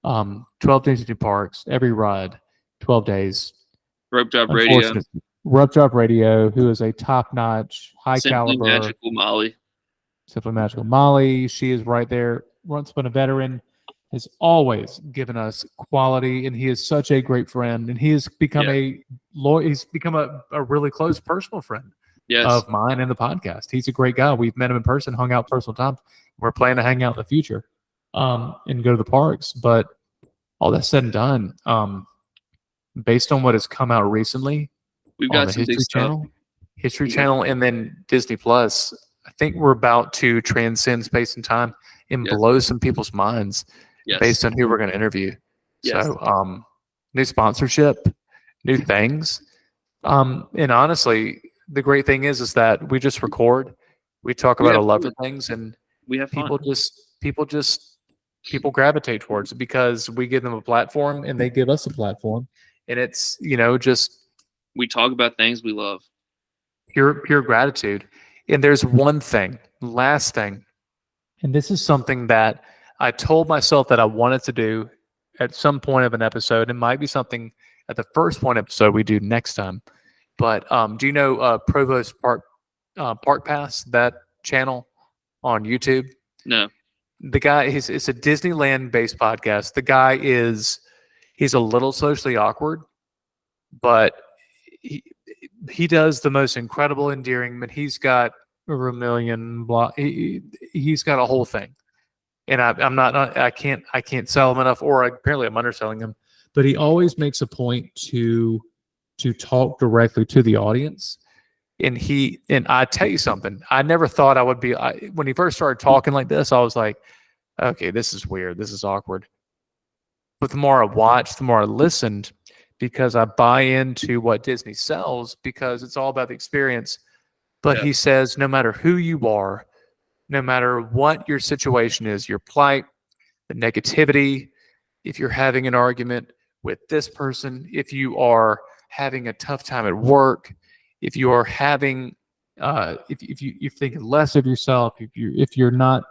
12 Days at Two Parks, Every Ride, 12 Days. Rope Drop Radio. Rope Drop Radio, who is a top-notch, high-caliber. Magical Molly. Simply Magical Molly. She is right there. Once been a veteran, has always given us quality, and he is such a great friend. And he has become he's become a really close personal friend. Yes. Of mine and the podcast. He's a great guy. We've met him in person, hung out personal time. We're planning to hang out in the future and go to the parks. But all that said and done, based on what has come out recently, we've got some big stuff. History Channel, and then Disney Plus. I think we're about to transcend space and time and blow some people's minds based on who we're going to interview. Yes. So, new sponsorship, new things, and honestly. The great thing is that we just record, we talk about a lot of things, and we have fun. People gravitate towards it because we give them a platform and they give us a platform, and it's just we talk about things we love, pure gratitude. And there's one thing, last thing, and this is something that I told myself that I wanted to do at some point of an episode. It might be something at the first one episode we do next time. But do you know Provost Park Pass, that channel on YouTube? No. The guy, it's a Disneyland-based podcast. The guy he's a little socially awkward, but he does the most incredible endearing. But he's got over 1 million. Blah. He's got a whole thing, and I'm not. I can't sell him enough, or apparently I'm underselling him. But he always makes a point to talk directly to the audience. And I tell you something. I never thought I would be. When he first started talking like this, I was like, okay, this is weird. This is awkward. But the more I watched, the more I listened, because I buy into what Disney sells, because it's all about the experience. But he says, no matter who you are, no matter what your situation is, your plight, the negativity, if you're having an argument with this person, if you are having a tough time at work, if you are having, if you're thinking less of yourself, if you're not,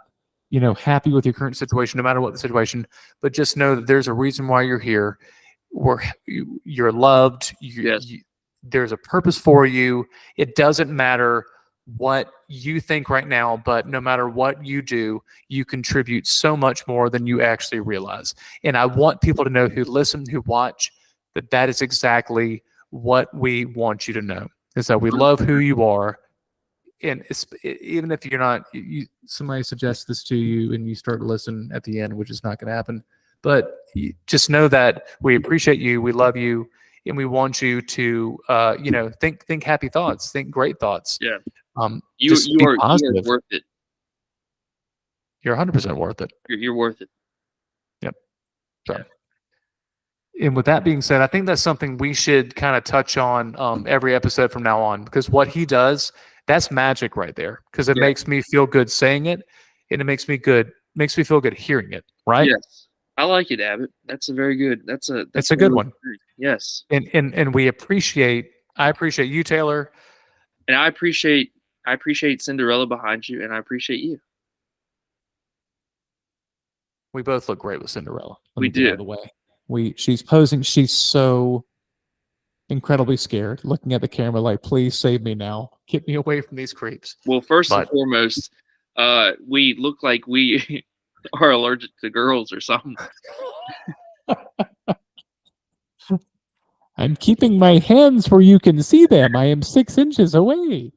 happy with your current situation, no matter what the situation, but just know that there's a reason why you're here. You're loved. There's a purpose for you. It doesn't matter what you think right now, but no matter what you do, you contribute so much more than you actually realize. And I want people to know, who listen, who watch, that is exactly what we want you to know, is that we love who you are. And even if you're not, somebody suggests this to you and you start to listen at the end, which is not going to happen, but just know that we appreciate you, we love you, and we want you to, think happy thoughts, think great thoughts. Yeah. You are worth it. You're 100% worth it. You're worth it. Yep. So, and with that being said, I think that's something we should kind of touch on every episode from now on, because what he does, that's magic right there, because it makes me feel good saying it, and it makes me feel good hearing it. Right? Yes. I like it, Abbott. That's a very good. That's a good one. Yes. And I appreciate you, Taylor. And I appreciate Cinderella behind you, and I appreciate you. We both look great with Cinderella. We do. Out of the way. She's posing. She's so incredibly scared, looking at the camera like, please save me now. Get me away from these creeps. Well, first and foremost, we look like we are allergic to girls or something. I'm keeping my hands where you can see them. I am 6 inches away.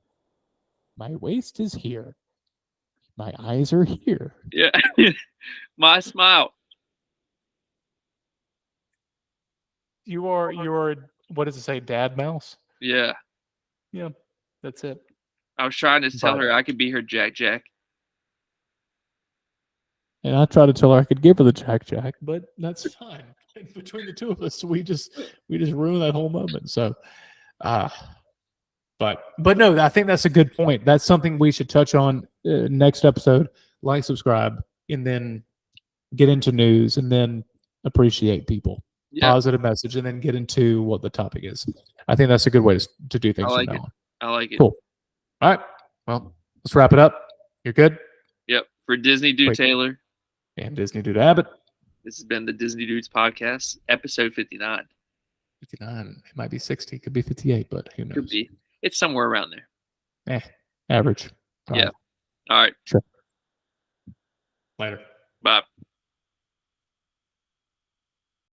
My waist is here. My eyes are here. Yeah. My smile. You are, what does it say, dad mouse? Yeah. Yeah, that's it. I was trying to tell her I could be her Jack. And I tried to tell her I could give her the Jack, but that's fine. Between the two of us, we just ruined that whole moment. So, but no, I think that's a good point. That's something we should touch on next episode. Like, subscribe, and then get into news, and then appreciate people. Yeah. Positive message, and then get into what the topic is. I think that's a good way to do things from now on. I like it. Cool. All right. Well, let's wrap it up. You're good? Yep. For Disney Dude Taylor. And Disney Dude Abbott. This has been the Disney Dudes Podcast, episode 59. 59. It might be 60. Could be 58, but who knows? Could be. It's somewhere around there. Average. Yeah. All right. Sure. Later. Bye.